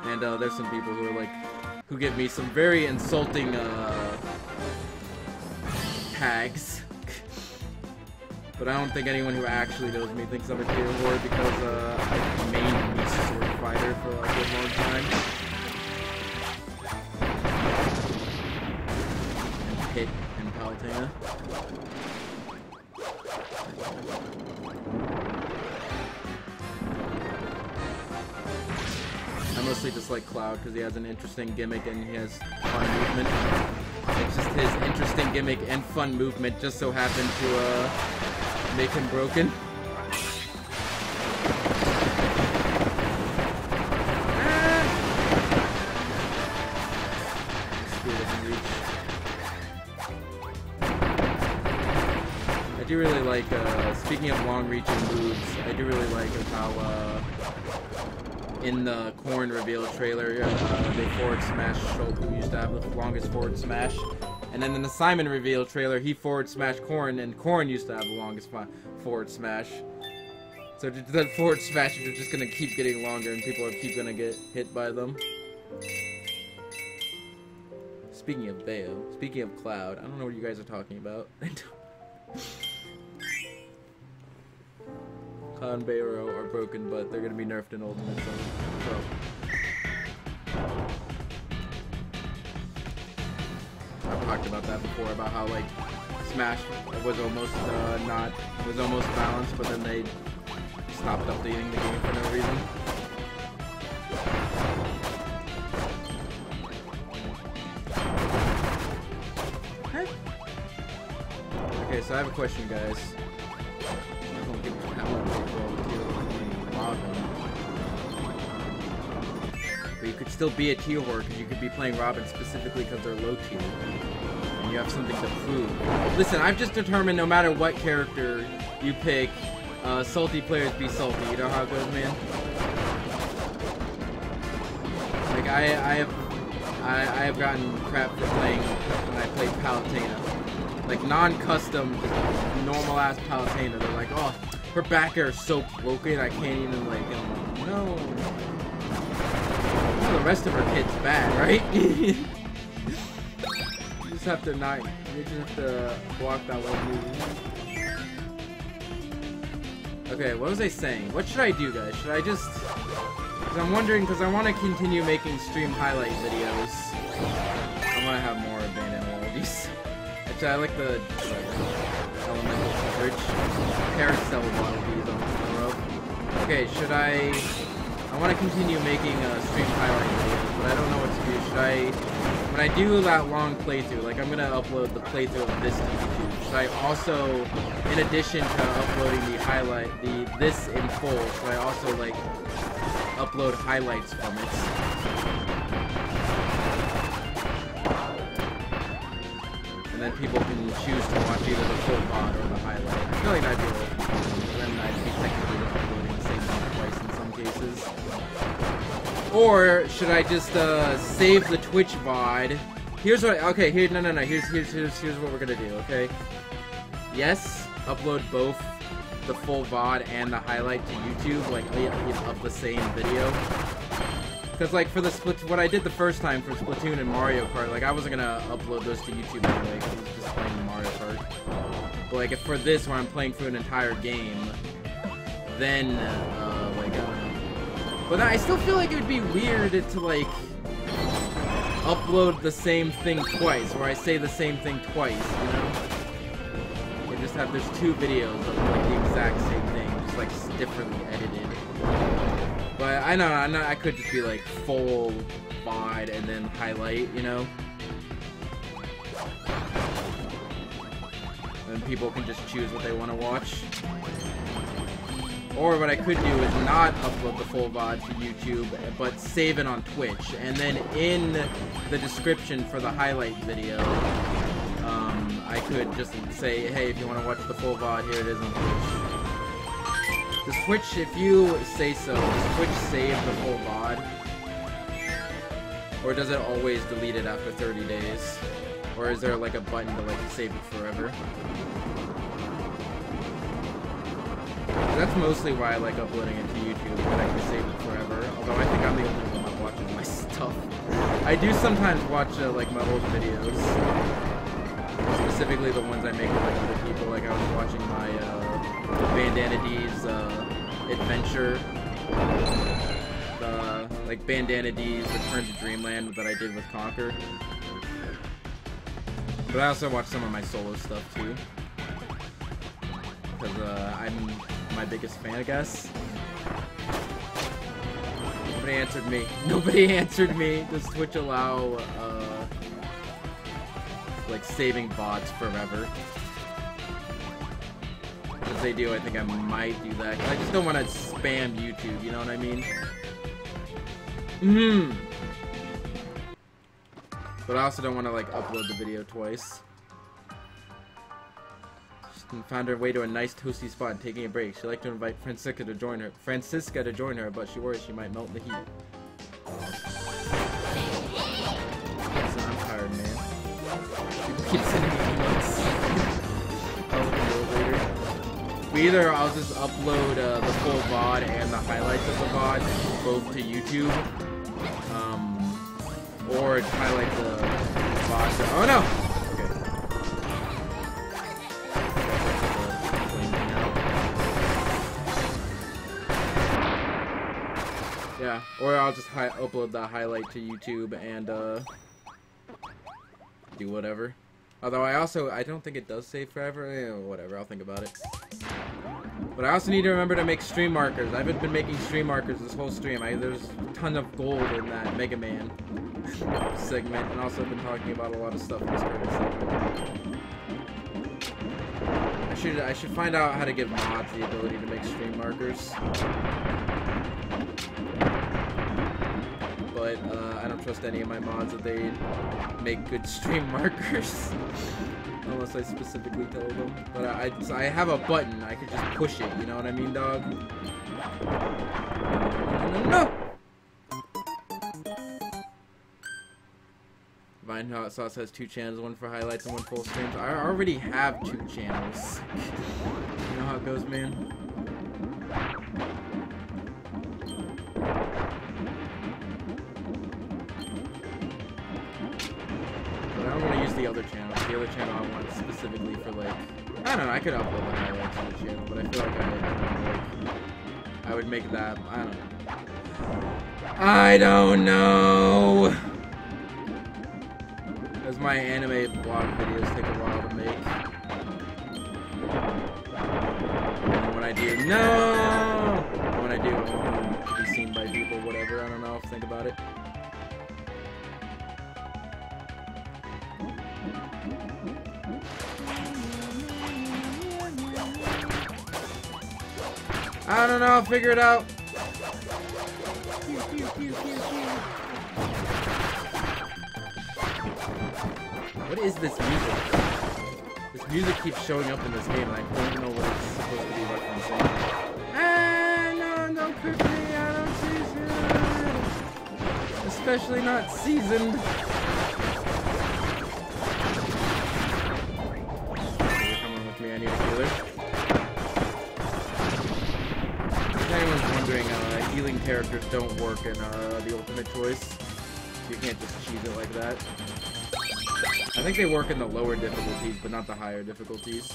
And there's some people who are like, who give me some very insulting tags. But I don't think anyone who actually knows me thinks I'm a tier 4 because I mained Beast Sword Fighter for like a good long time. And Pit and Palutena. I mostly just like Cloud because he has an interesting gimmick and he has fun movement. It's just his interesting gimmick and fun movement just so happened to make him broken. I do really like, speaking of long-reaching moves, I do really like how, in the Korn reveal trailer, they forward smash Schultz, who used to have the longest forward smash. And then in the Simon reveal trailer, he forward smashed Korn, and Korn used to have the longest forward smash. So the forward smashes are just gonna keep getting longer, and people are keep gonna get hit by them. Speaking of Bayo, speaking of Cloud, I don't know what you guys are talking about. Cloud and Bayo are broken, but they're gonna be nerfed in Ultimate, so. I've talked about that before, about how like Smash was almost almost balanced, but then they stopped updating the game for no reason. Okay, so I have a question, guys. But you could still be a tier whore because you could be playing Robin specifically because they're low tier. And you have something to prove. Listen, I've just determined no matter what character you pick, salty players be salty. You know how it goes, man? Like, I have gotten crap for playing when I played Palutena. Like, non-custom, normal-ass Palutena. They're like, oh, her back air is so broken, I can't even, like, I'm like, no. Well, the rest of her kit's bad, right? You just have to not, you just have to block that one move. Okay, what was I saying? What should I do, guys? Should I just... Because I'm wondering, because I want to continue making stream highlight videos. I want to have more Bandana Wallabies. Actually, I like the elemental coverage. Carousel Wallabies on the rope. Okay, should I... I want to continue making stream highlight videos, but I don't know what to do. Should I... When I do that long playthrough, like I'm going to upload the playthrough of this to YouTube, should I also, in addition to uploading the highlight, this in full, should I also, like, upload highlights from it? And then people can choose to watch either the full VOD or the highlight. I feel like that'd be a little, then I'd be technically uploading the same thing twice in some cases. Or should I just save the Twitch VOD? Here's what. Okay, here. No. Here's what we're gonna do. Okay. Yes, upload both the full VOD and the highlight to YouTube, like of the same video. Because like for the what I did the first time for Splatoon and Mario Kart, like I wasn't gonna upload those to YouTube anyway, because I was just playing Mario Kart. But like if for this, where I'm playing through an entire game, then but I still feel like it would be weird to, like, upload the same thing twice, where I say the same thing twice, you know? You just have, there's two videos of, like, the exact same thing, just, like, differently edited. But I know, I could just be, like, full VOD and then highlight, you know? And people can just choose what they want to watch. Or what I could do is not upload the full VOD to YouTube, but save it on Twitch. And then in the description for the highlight video, I could just say, hey, if you want to watch the full VOD, here it is on Twitch. Does Twitch, if you say so, does Twitch save the full VOD? Or does it always delete it after 30 days? Or is there like a button to like save it forever? That's mostly why I like uploading it to YouTube, but I can save it forever. Although I think I'm the only one that watches my stuff. I do sometimes watch like my old videos, specifically the ones I make with like other people. Like I was watching my Bandana D's adventure, like Bandana D's Return to Dreamland that I did with Conquer. But I also watch some of my solo stuff too, because I'm my biggest fan, I guess. Nobody answered me. Nobody answered me. Does Twitch allow, like, saving VODs forever? If they do, I think I might do that. 'Cause I just don't want to spam YouTube, you know what I mean? But I also don't want to, like, upload the video twice. Found her way to a nice toasty spot and taking a break. She'd like to invite Francisca to join her, but she worries she might melt in the heat. Listen, I'm tired, man. People keep sending me emotes. I'll look into it later. I'll just upload the full VOD and the highlights of the VOD both to YouTube. Or highlight the VOD to... Oh no! Yeah, or I'll just upload the highlight to YouTube and do whatever. Although I don't think it does save forever. Whatever, I'll think about it. But I also need to remember to make stream markers. I haven't been making stream markers this whole stream. There's a ton of gold in that Mega Man segment, and also I've been talking about a lot of stuff in this current segment. I should find out how to give mods the ability to make stream markers. but I don't trust any of my mods that they make good stream markers. Unless I specifically tell them. But I have a button, I could just push it, you know what I mean, dog? No! Vine Hot Sauce has 2 channels, one for highlights and one full streams. I already have 2 channels. You know how it goes, man? But I don't want to use the other channel. The other channel I want specifically for, like, I don't know, I could upload the highlights on the channel, but I feel like I would make that, I don't know. I don't know! Because my anime vlog videos take a while to make. And when I do, no! When I do, to be seen by people, whatever, I don't know, think about it. I don't know, I'll figure it out. What is this music? This music keeps showing up in this game and I don't know what it's supposed to be referencing. Ah, no, don't cook me, I don't season. Especially not seasoned. You're coming with me, I need a healer. If anyone's wondering, healing characters don't work in the Ultimate Choice. You can't just cheese it like that. I think they work in the lower difficulties, but not the higher difficulties.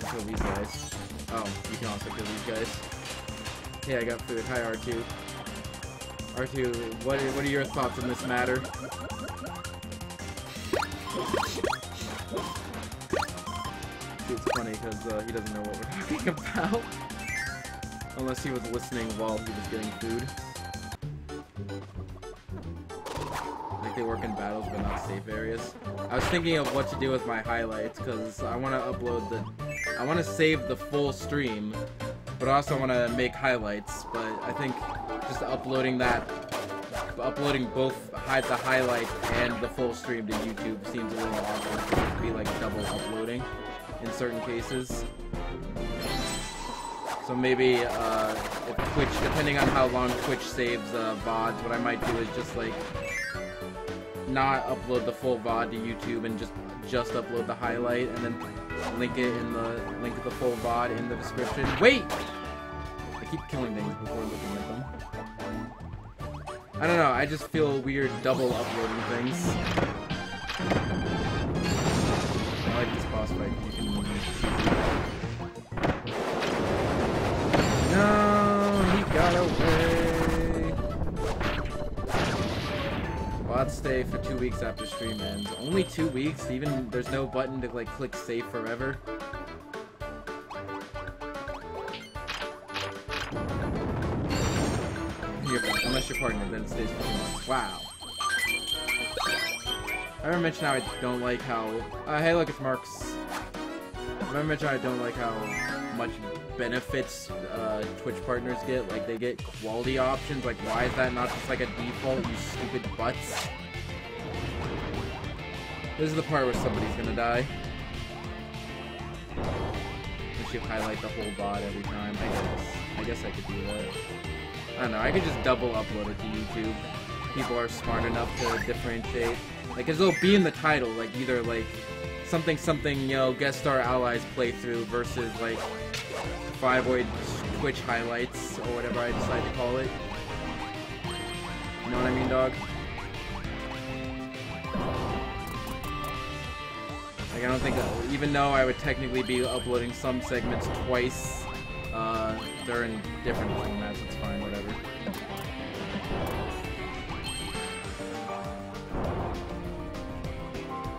Kill these guys. Oh, you can also kill these guys. Hey, I got food. Hi, R2. R2, what are your thoughts on this matter? It's funny because he doesn't know what we're talking about. Unless he was listening while he was getting food. Like they work in battles but not safe areas. I was thinking of what to do with my highlights because I want to upload I want to save the full stream, but I also want to make highlights. But I think just uploading both the highlights and the full stream to YouTube seems a little awkward. It would be like double uploading in certain cases. So maybe if Twitch, depending on how long Twitch saves VODs, what I might do is just like not upload the full VOD to YouTube and just upload the highlight and then link the full VOD in the description. Wait! I keep killing things before looking at them. I don't know, I just feel weird double uploading things. I like this boss fight. No, he got away. VOD stay for 2 weeks after stream ends. Only 2 weeks? Even there's no button to like click save forever? Unless you're partnered, then it stays for 2 months. Wow. I remember mentioning how I don't like how... hey look, it's Marks. I remember mentioning how I don't like how much benefits Twitch partners get. Like, they get quality options. Like, why is that not just like a default, you stupid butts? This is the part where somebody's gonna die. We should highlight the whole VOD every time, I guess I could do that. I don't know, I could just double upload it to YouTube. People are smart enough to differentiate. Like, cause it'll be in the title, like, either, like, something, you know, guest star allies playthrough versus, like, 5-void Twitch highlights, or whatever I decide to call it. You know what I mean, dog? Like, I don't think, even though I would technically be uploading some segments twice, they're in different formats, it's fine, whatever.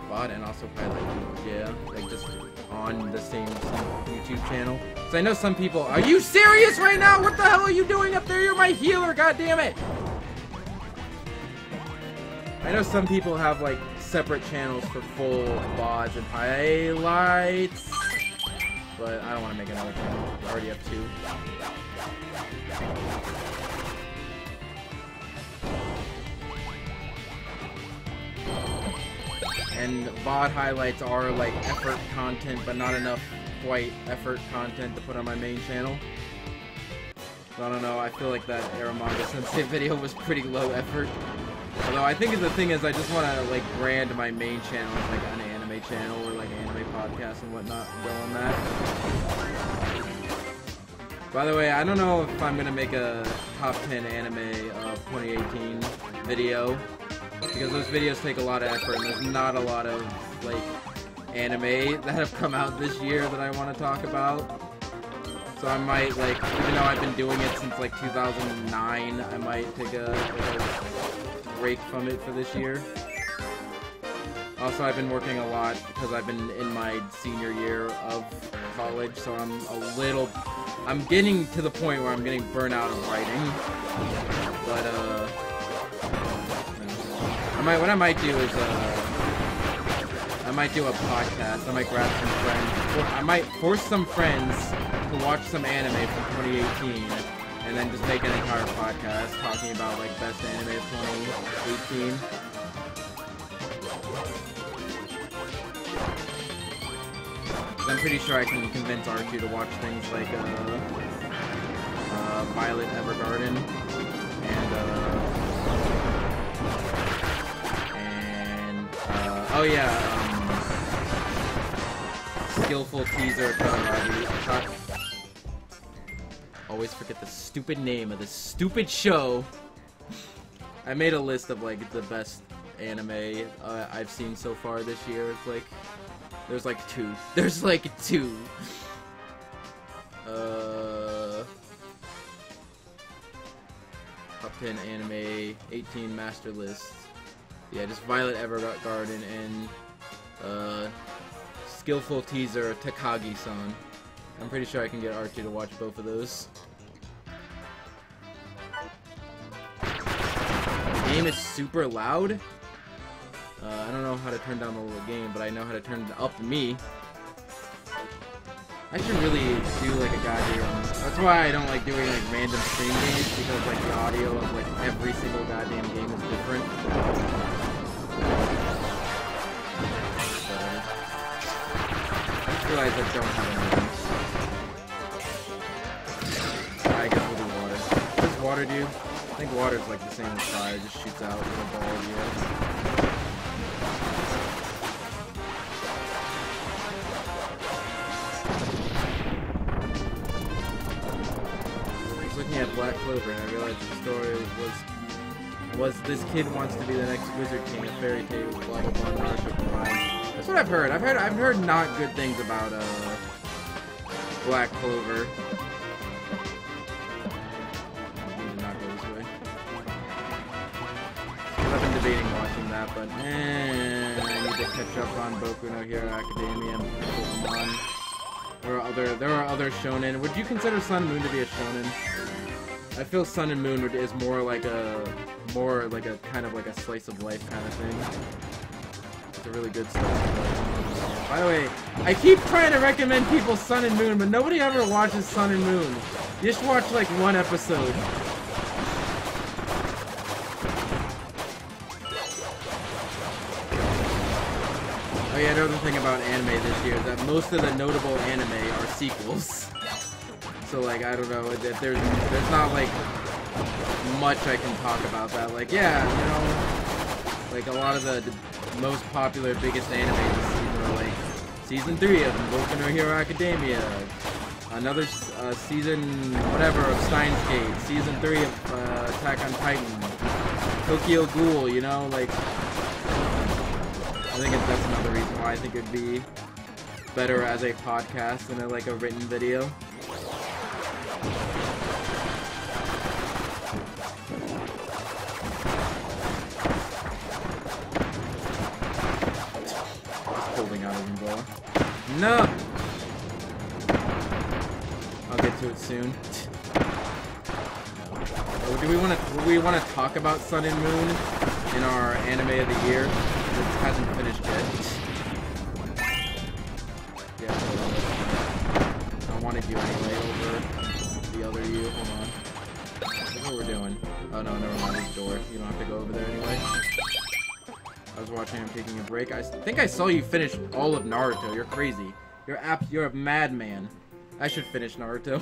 VOD and also highlight videos, yeah, like just on the same YouTube channel. So I know some people, are you serious right now? What the hell are you doing up there? You're my healer, goddammit! I know some people have like separate channels for full VODs and highlights. but I don't want to make another channel. I already have 2. And VOD highlights are like effort content, but not enough quite effort content to put on my main channel. So I don't know, I feel like that Aramanga Sensei video was pretty low effort. Although I think the thing is, I just want to like brand my main channel as like an anime channel or like anime podcast and whatnot and go on that. By the way, I don't know if I'm gonna make a top 10 anime of 2018 video, because those videos take a lot of effort and there's not a lot of like anime that have come out this year that I want to talk about. So I might, like, even though I've been doing it since like 2009, I might take a break from it for this year. Also, I've been working a lot because I've been in my senior year of college, so I'm getting to the point where I'm getting burnt out of writing. But what I might do is I might do a podcast. I might grab some friends. I might force some friends to watch some anime from 2018, and then just make an entire podcast talking about like best anime of 2018. I'm pretty sure I can convince Archie to watch things like Violet Evergarden oh yeah, Skillful Teaser Takagi. Always forget the stupid name of this stupid show. I made a list of like the best anime I've seen so far this year. It's like there's like 2. There's like 2. Top 10 anime 18 master list. Yeah, just Violet Evergarden and Skillful Teaser Takagi-san. I'm pretty sure I can get Archie to watch both of those. The game is super loud. I don't know how to turn down the little game, but I know how to turn it up me. I should really do like a goddamn... That's why I don't like doing like random stream games, because like the audio of like every single goddamn game is different. I just realized I don't have any. I guess we'll do water. What does water do? I think water's like the same as fire, it just shoots out with a ball of you. At Black Clover, and I realized the story was this kid wants to be the next Wizard King, a fairy tale, blah blah blah, Naruto combined. That's what I've heard. I've heard not good things about Black Clover. I need to not go this way. I've been debating watching that, but I need to catch up on Boku no Hero Academia and Pokemon. There are other shonen. Would you consider Sun and Moon to be a shonen? I feel Sun and Moon is more like a kind of like a slice of life kind of thing. It's a really good slice of life. By the way, I keep trying to recommend people Sun and Moon, but nobody ever watches Sun and Moon. You just watch like one episode. Oh yeah, another thing about anime this year is that most of the notable anime are sequels. So like, I don't know, there's not like much I can talk about that. Like, yeah, you know, like a lot of the most popular, biggest anime this season are like Season 3 of Boku no Hero Academia, another season, whatever, of Steins Gate, Season 3 of Attack on Titan, Tokyo Ghoul, you know, like, I think that's another reason why I think it'd be better as a podcast than like a written video. Holding out of him, bro. No! I'll get to it soon. Oh, do we want to talk about Sun and Moon in our anime of the year? It hasn't finished yet. Yeah. other you. Hold on. Look what we're doing. Oh no, never mind. This door. You don't have to go over there anyway. I was watching him taking a break. I think I saw you finish all of Naruto. You're crazy. You're a madman. I should finish Naruto.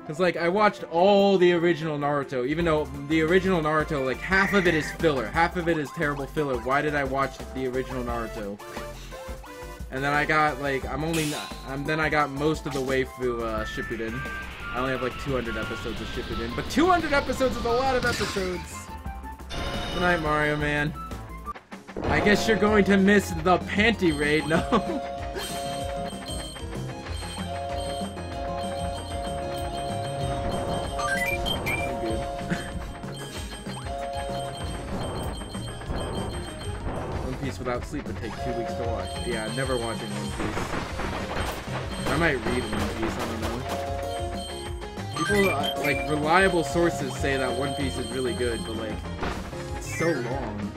Cause like I watched all the original Naruto, even though the original Naruto, like half of it is filler, half of it is terrible filler. Why did I watch the original Naruto? And then I got like then I got most of the way through Shippuden. I only have like 200 episodes of Shippuden, but 200 episodes is a lot of episodes. Good night, Mario man. I guess you're going to miss the panty raid. No. Without sleep would take 2 weeks to watch. Yeah, I'm never watching One Piece. I might read One Piece, I don't know. People, like, reliable sources say that One Piece is really good, but, like, it's so long.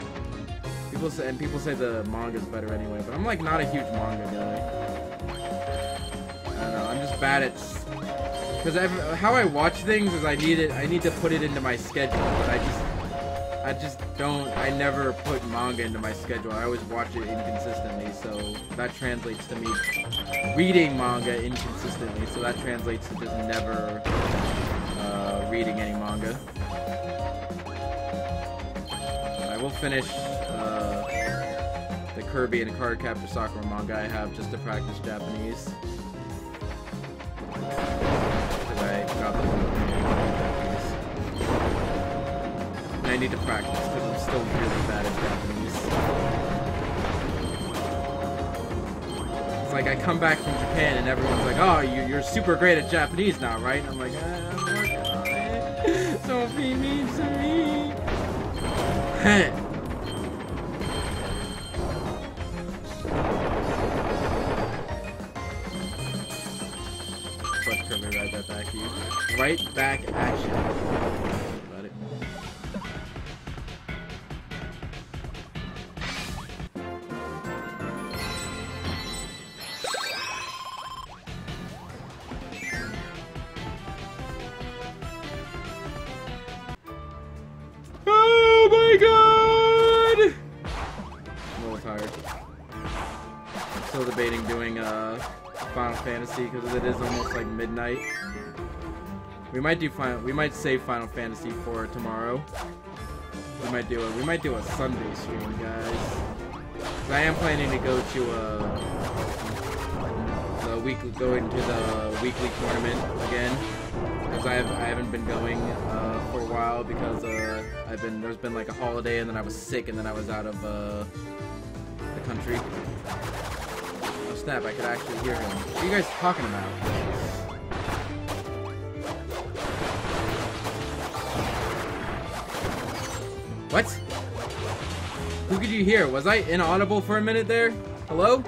People say the manga's better anyway, but I'm, like, not a huge manga guy. I don't know, I'm just bad at... Because how I watch things is I need to put it into my schedule, but I never put manga into my schedule. I always watch it inconsistently, so that translates to me reading manga inconsistently, so that translates to just never reading any manga. I will finish the Kirby and Cardcaptor Sakura manga I have just to practice Japanese. Because I got the Japanese. I need to practice because I'm still really bad at Japanese. It's like I come back from Japan and everyone's like, oh, you're super great at Japanese now, right? And I'm like, I'm working on it. Don't be mean to me. Hey. Let's probably right that back to you. Right back at you. Final Fantasy because it is almost like midnight. We might save Final Fantasy for tomorrow. We might do a Sunday stream, guys. I am planning to go to go into the weekly tournament again because I haven't been going for a while because there's been like a holiday and then I was sick and then I was out of the country. Snap, I could actually hear him. What are you guys talking about? What? Who could you hear? Was I inaudible for a minute there? Hello?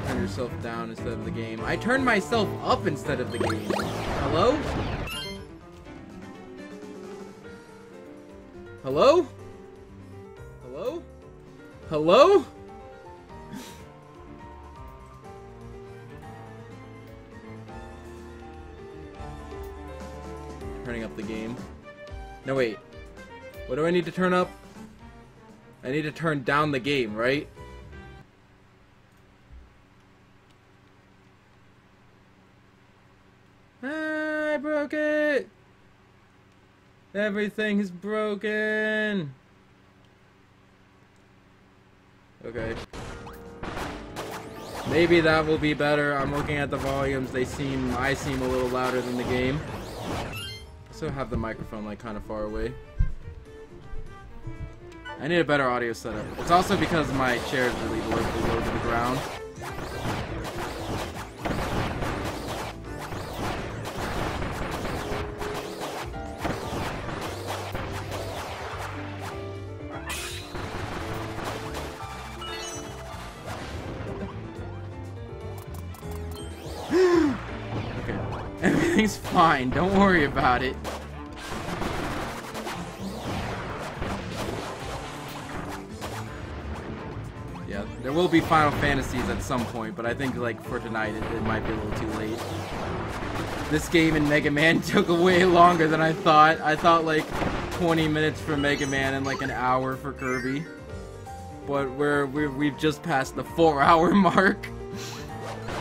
Turn yourself down instead of the game. I turned myself up instead of the game. Hello? Hello? Hello? Hello? Turning up the game. No, wait. What do I need to turn up? I need to turn down the game, right? Ah, I broke it! Everything is broken! Okay. Maybe that will be better. I'm looking at the volumes. I seem a little louder than the game. I still have the microphone like kind of far away. I need a better audio setup. It's also because my chair is really low to the ground. Everything's fine. Don't worry about it. will be Final Fantasies at some point, but I think like for tonight it might be a little too late. This game in Mega Man took way longer than I thought. I thought like 20 minutes for Mega Man and like an hour for Kirby. But we've just passed the 4-hour mark.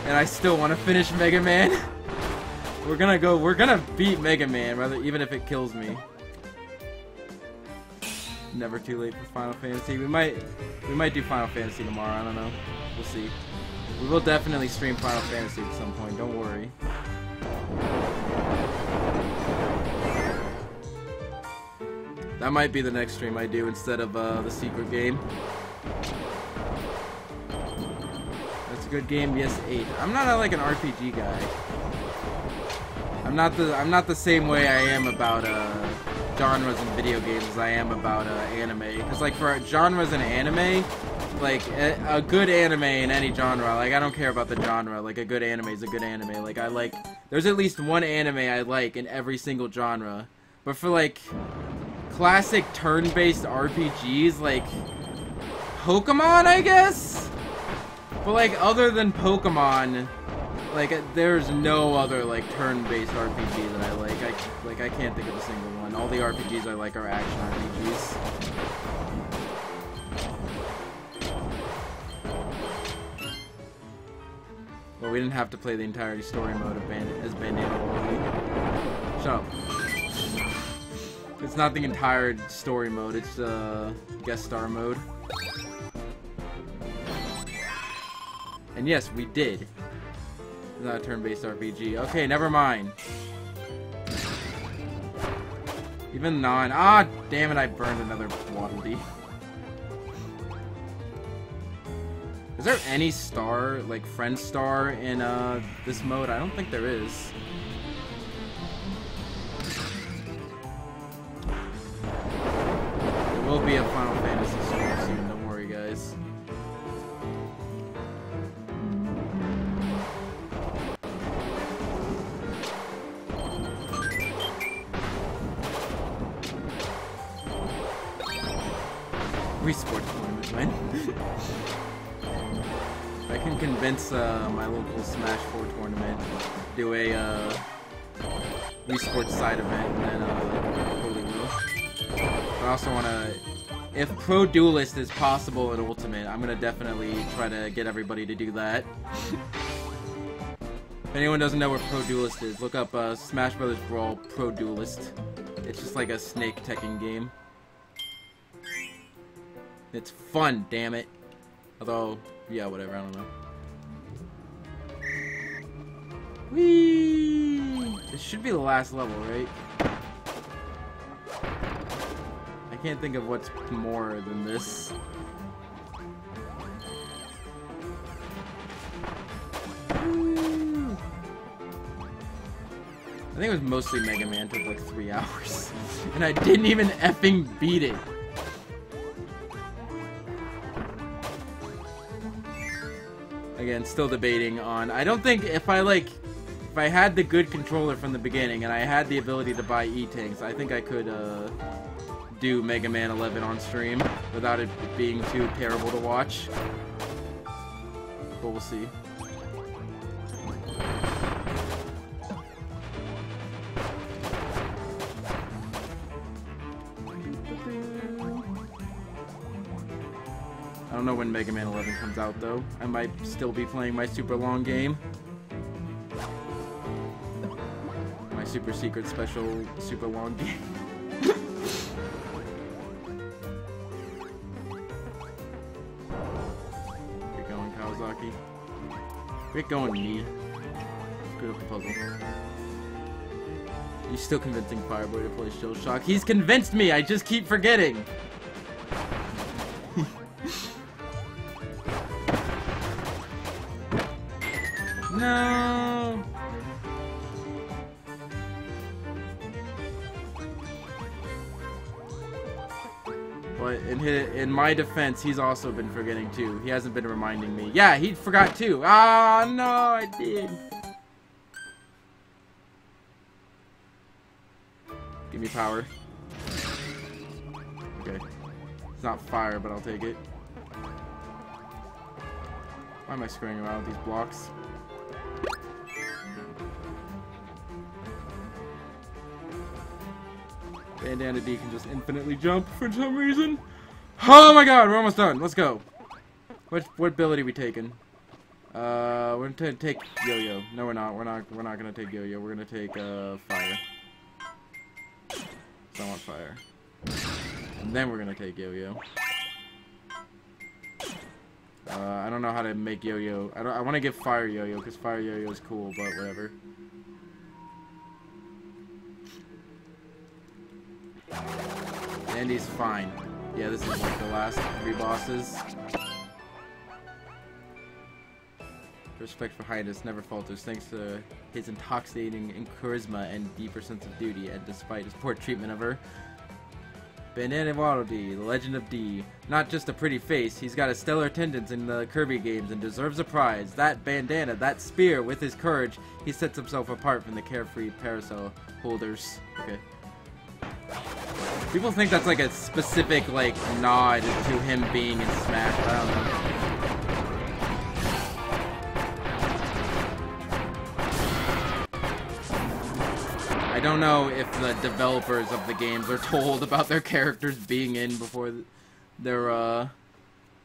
And I still want to finish Mega Man. We're gonna beat Mega Man, even if it kills me. Never too late for Final Fantasy. We might do Final Fantasy tomorrow, I don't know. We'll see. We will definitely stream Final Fantasy at some point, don't worry. That might be the next stream I do instead of the secret game. That's a good game, yes, 8. I'm not like an RPG guy. I'm not the same way I am about genres in video games as I am about anime. Because like for genres in anime, like a good anime in any genre, like I don't care about the genre. Like a good anime is a good anime. Like there's at least one anime I like in every single genre. But for like classic turn-based RPGs, like Pokemon, I guess. But like other than Pokemon, like there's no other like turn-based RPG that I like. I can't think of a single one. All the RPGs I like are action RPGs. Well, we didn't have to play the entirety story mode of Bandana. Shut up. It's not the entire story mode. It's guest star mode. And yes, we did. It's not a turn-based RPG. Okay, never mind. Even non. Ah, damn it! I burned another Waddle. Is there any star, like friend star, in this mode? I don't think there is. There will be a Final Fantasy stream soon. Don't worry, guys. Wii Sports tournament, man. I can convince my local Smash 4 tournament to do a Wii Sports side event, and then totally will. But I also want to, if Pro Duelist is possible in Ultimate, I'm gonna definitely try to get everybody to do that. If anyone doesn't know what Pro Duelist is, look up Smash Bros. Brawl Pro Duelist. It's just like a snake Tekken game. It's fun, damn it. Although, yeah, whatever, I don't know. Whee! This should be the last level, right? I can't think of what's more than this. Woo! I think it was mostly Mega Man, took like 3 hours. And I didn't even effing beat it. Again, still debating on. I don't think if I had the good controller from the beginning and I had the ability to buy E-Tanks, I think I could do Mega Man 11 on stream without it being too terrible to watch. But we'll see. I don't know when Mega Man 11 comes out, though. I might still be playing my super long game. My super secret special super long game. Get going, Kawasaki. Get going, me. Good at the puzzle. He's still convincing Fireboy to play Shell Shock. He's convinced me! I just keep forgetting! No. But in my defense, he's also been forgetting too. He hasn't been reminding me. Yeah, he forgot too. Ah, no, I did. Give me power. Okay. It's not fire, but I'll take it. Why am I screwing around with these blocks? Bandana D can just infinitely jump for some reason. Oh my god, we're almost done. Let's go. What ability we taking? We're gonna take Yo-Yo. No, we're not. We're not gonna take Yo-Yo. We're gonna take Fire. So I want Fire. And then we're gonna take Yo-Yo. I don't know how to make Yo-Yo. I want to give Fire Yo-Yo because Fire Yo-Yo is cool, but whatever. Andy's fine. Yeah, this is like the last 3 bosses. Respect for Highness never falters thanks to his intoxicating charisma and deeper sense of duty, and despite his poor treatment of her. Bandana Waddle D, the legend of D. Not just a pretty face, he's got a stellar attendance in the Kirby games and deserves a prize. That bandana, that spear, with his courage, he sets himself apart from the carefree parasol holders. Okay. People think that's like a specific like nod to him being in Smash, but I don't know. I don't know if the developers of the games are told about their characters being in before they're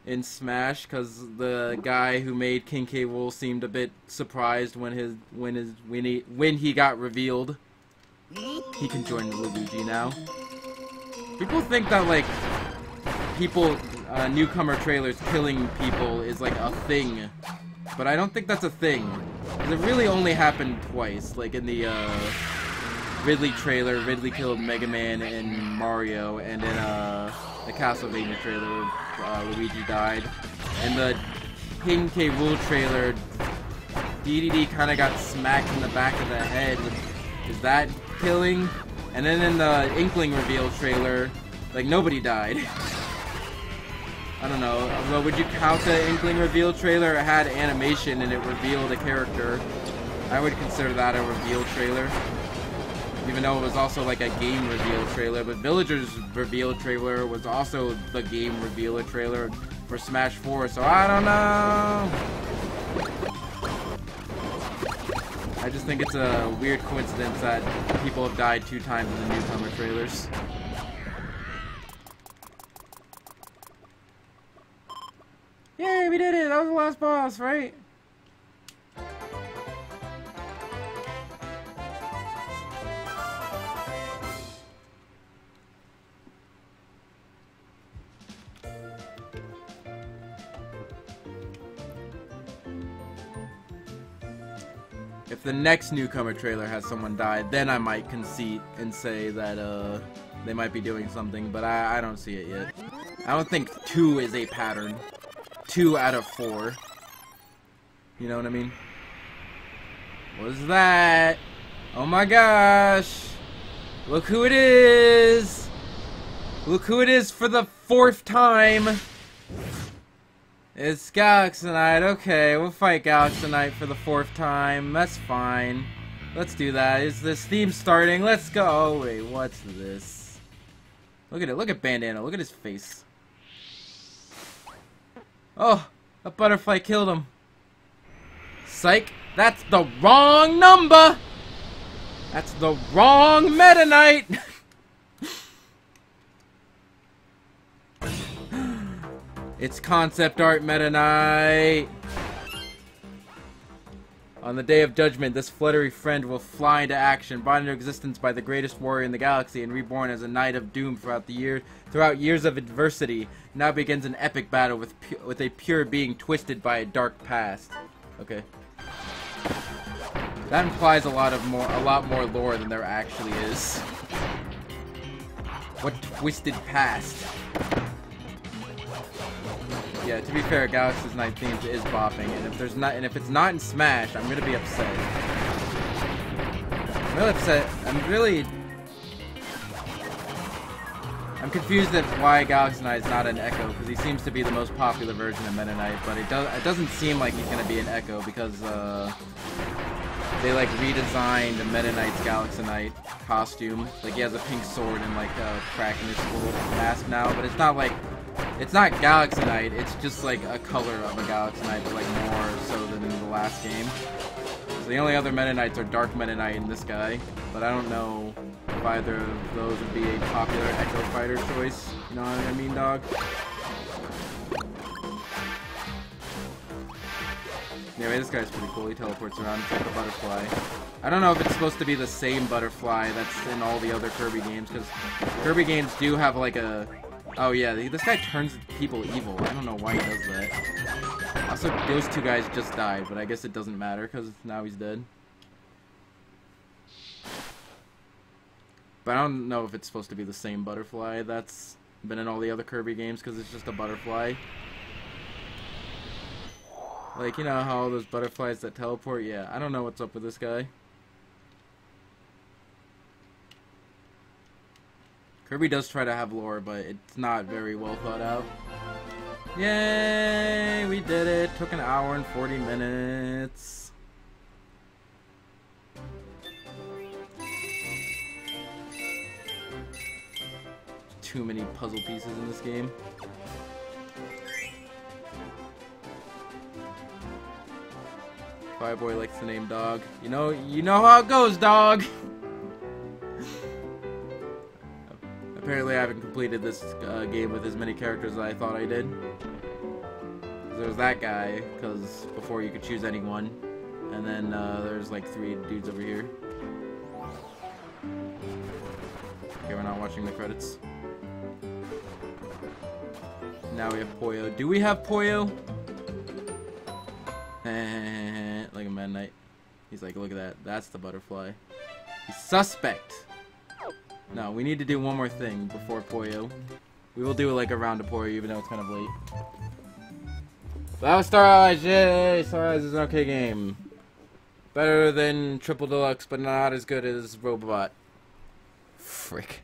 in Smash, because the guy who made King K. Rool seemed a bit surprised when he got revealed. He can join Luigi now. People think that like newcomer trailers killing people is like a thing, but I don't think that's a thing. It really only happened twice, like in the Ridley trailer. Ridley killed Mega Man and Mario, and in the Castlevania trailer, Luigi died. And the King K. Rool trailer, DDD kind of got smacked in the back of the head. Is that killing? And then in the Inkling reveal trailer, like nobody died. I don't know. Well, would you count the Inkling reveal trailer? It had animation and it revealed a character. I would consider that a reveal trailer. Even though it was also like a game reveal trailer. But Villager's reveal trailer was also the game reveal trailer for Smash 4. So I don't know. I just think it's a weird coincidence that people have died 2 times in the newcomer trailers. Yay, we did it! That was the last boss, right? If the next newcomer trailer has someone die, then I might concede and say that they might be doing something, but I don't see it yet. I don't think 2 is a pattern. 2 out of 4. You know what I mean? What's that? Oh my gosh! Look who it is! Look who it is for the 4th time! It's Galaxy Knight. Okay, we'll fight Galaxy Knight for the 4th time. That's fine. Let's do that. Is this theme starting? Let's go. Oh, wait, what's this? Look at it. Look at Bandana. Look at his face. Oh, a butterfly killed him. Psych. That's the wrong number. That's the wrong Meta Knight. It's concept art Meta Knight. On the day of judgment, this fluttery friend will fly into action, brought into existence by the greatest warrior in the galaxy, and reborn as a knight of doom throughout years of adversity. Now begins an epic battle with a pure being twisted by a dark past. Okay. That implies a lot more lore than there actually is. What twisted past? Yeah, to be fair, Galaxy Knight themes is bopping, and if it's not in Smash, I'm gonna be upset. I'm really upset. I'm confused at why Galaxy Knight is not an Echo, because he seems to be the most popular version of Meta Knight, but it doesn't seem like he's gonna be an Echo because they like redesigned Meta Knight's Galaxy Knight costume. Like he has a pink sword and like a crack in his little mask now, but it's not like It's not Galaxy Knight, it's just like a color of a Galaxy Knight, but like more so than in the last game. So the only other Meta Knights are Dark Meta Knight and this guy, but I don't know if either of those would be a popular Echo Fighter choice. You know what I mean, dog? Anyway, this guy's pretty cool. He teleports around. It's like a butterfly. I don't know if it's supposed to be the same butterfly that's in all the other Kirby games, because Kirby games do have like a... Oh yeah, this guy turns people evil. I don't know why he does that. Also, those two guys just died, but I guess it doesn't matter, because now he's dead. But I don't know if it's supposed to be the same butterfly that's been in all the other Kirby games, because it's just a butterfly. Like, you know how all those butterflies that teleport? Yeah, I don't know what's up with this guy. Kirby does try to have lore, but it's not very well thought out. Yay! We did it! Took an hour and 40 minutes. Too many puzzle pieces in this game. Fireboy likes the name Dog. You know how it goes, dog! Apparently I haven't completed this game with as many characters as I thought I did. There's that guy, because before you could choose anyone. And then there's like 3 dudes over here. Okay, we're not watching the credits. Now we have Poyo. Do we have Poyo? Like a Mad Knight. He's like, look at that. That's the butterfly. He's suspect. No, we need to do one more thing before Poyo. We will do like a round of Poyo, even though it's kind of late. So that was Star Allies. Yay! Star Allies is an okay game. Better than Triple Deluxe, but not as good as Robobot. Frick.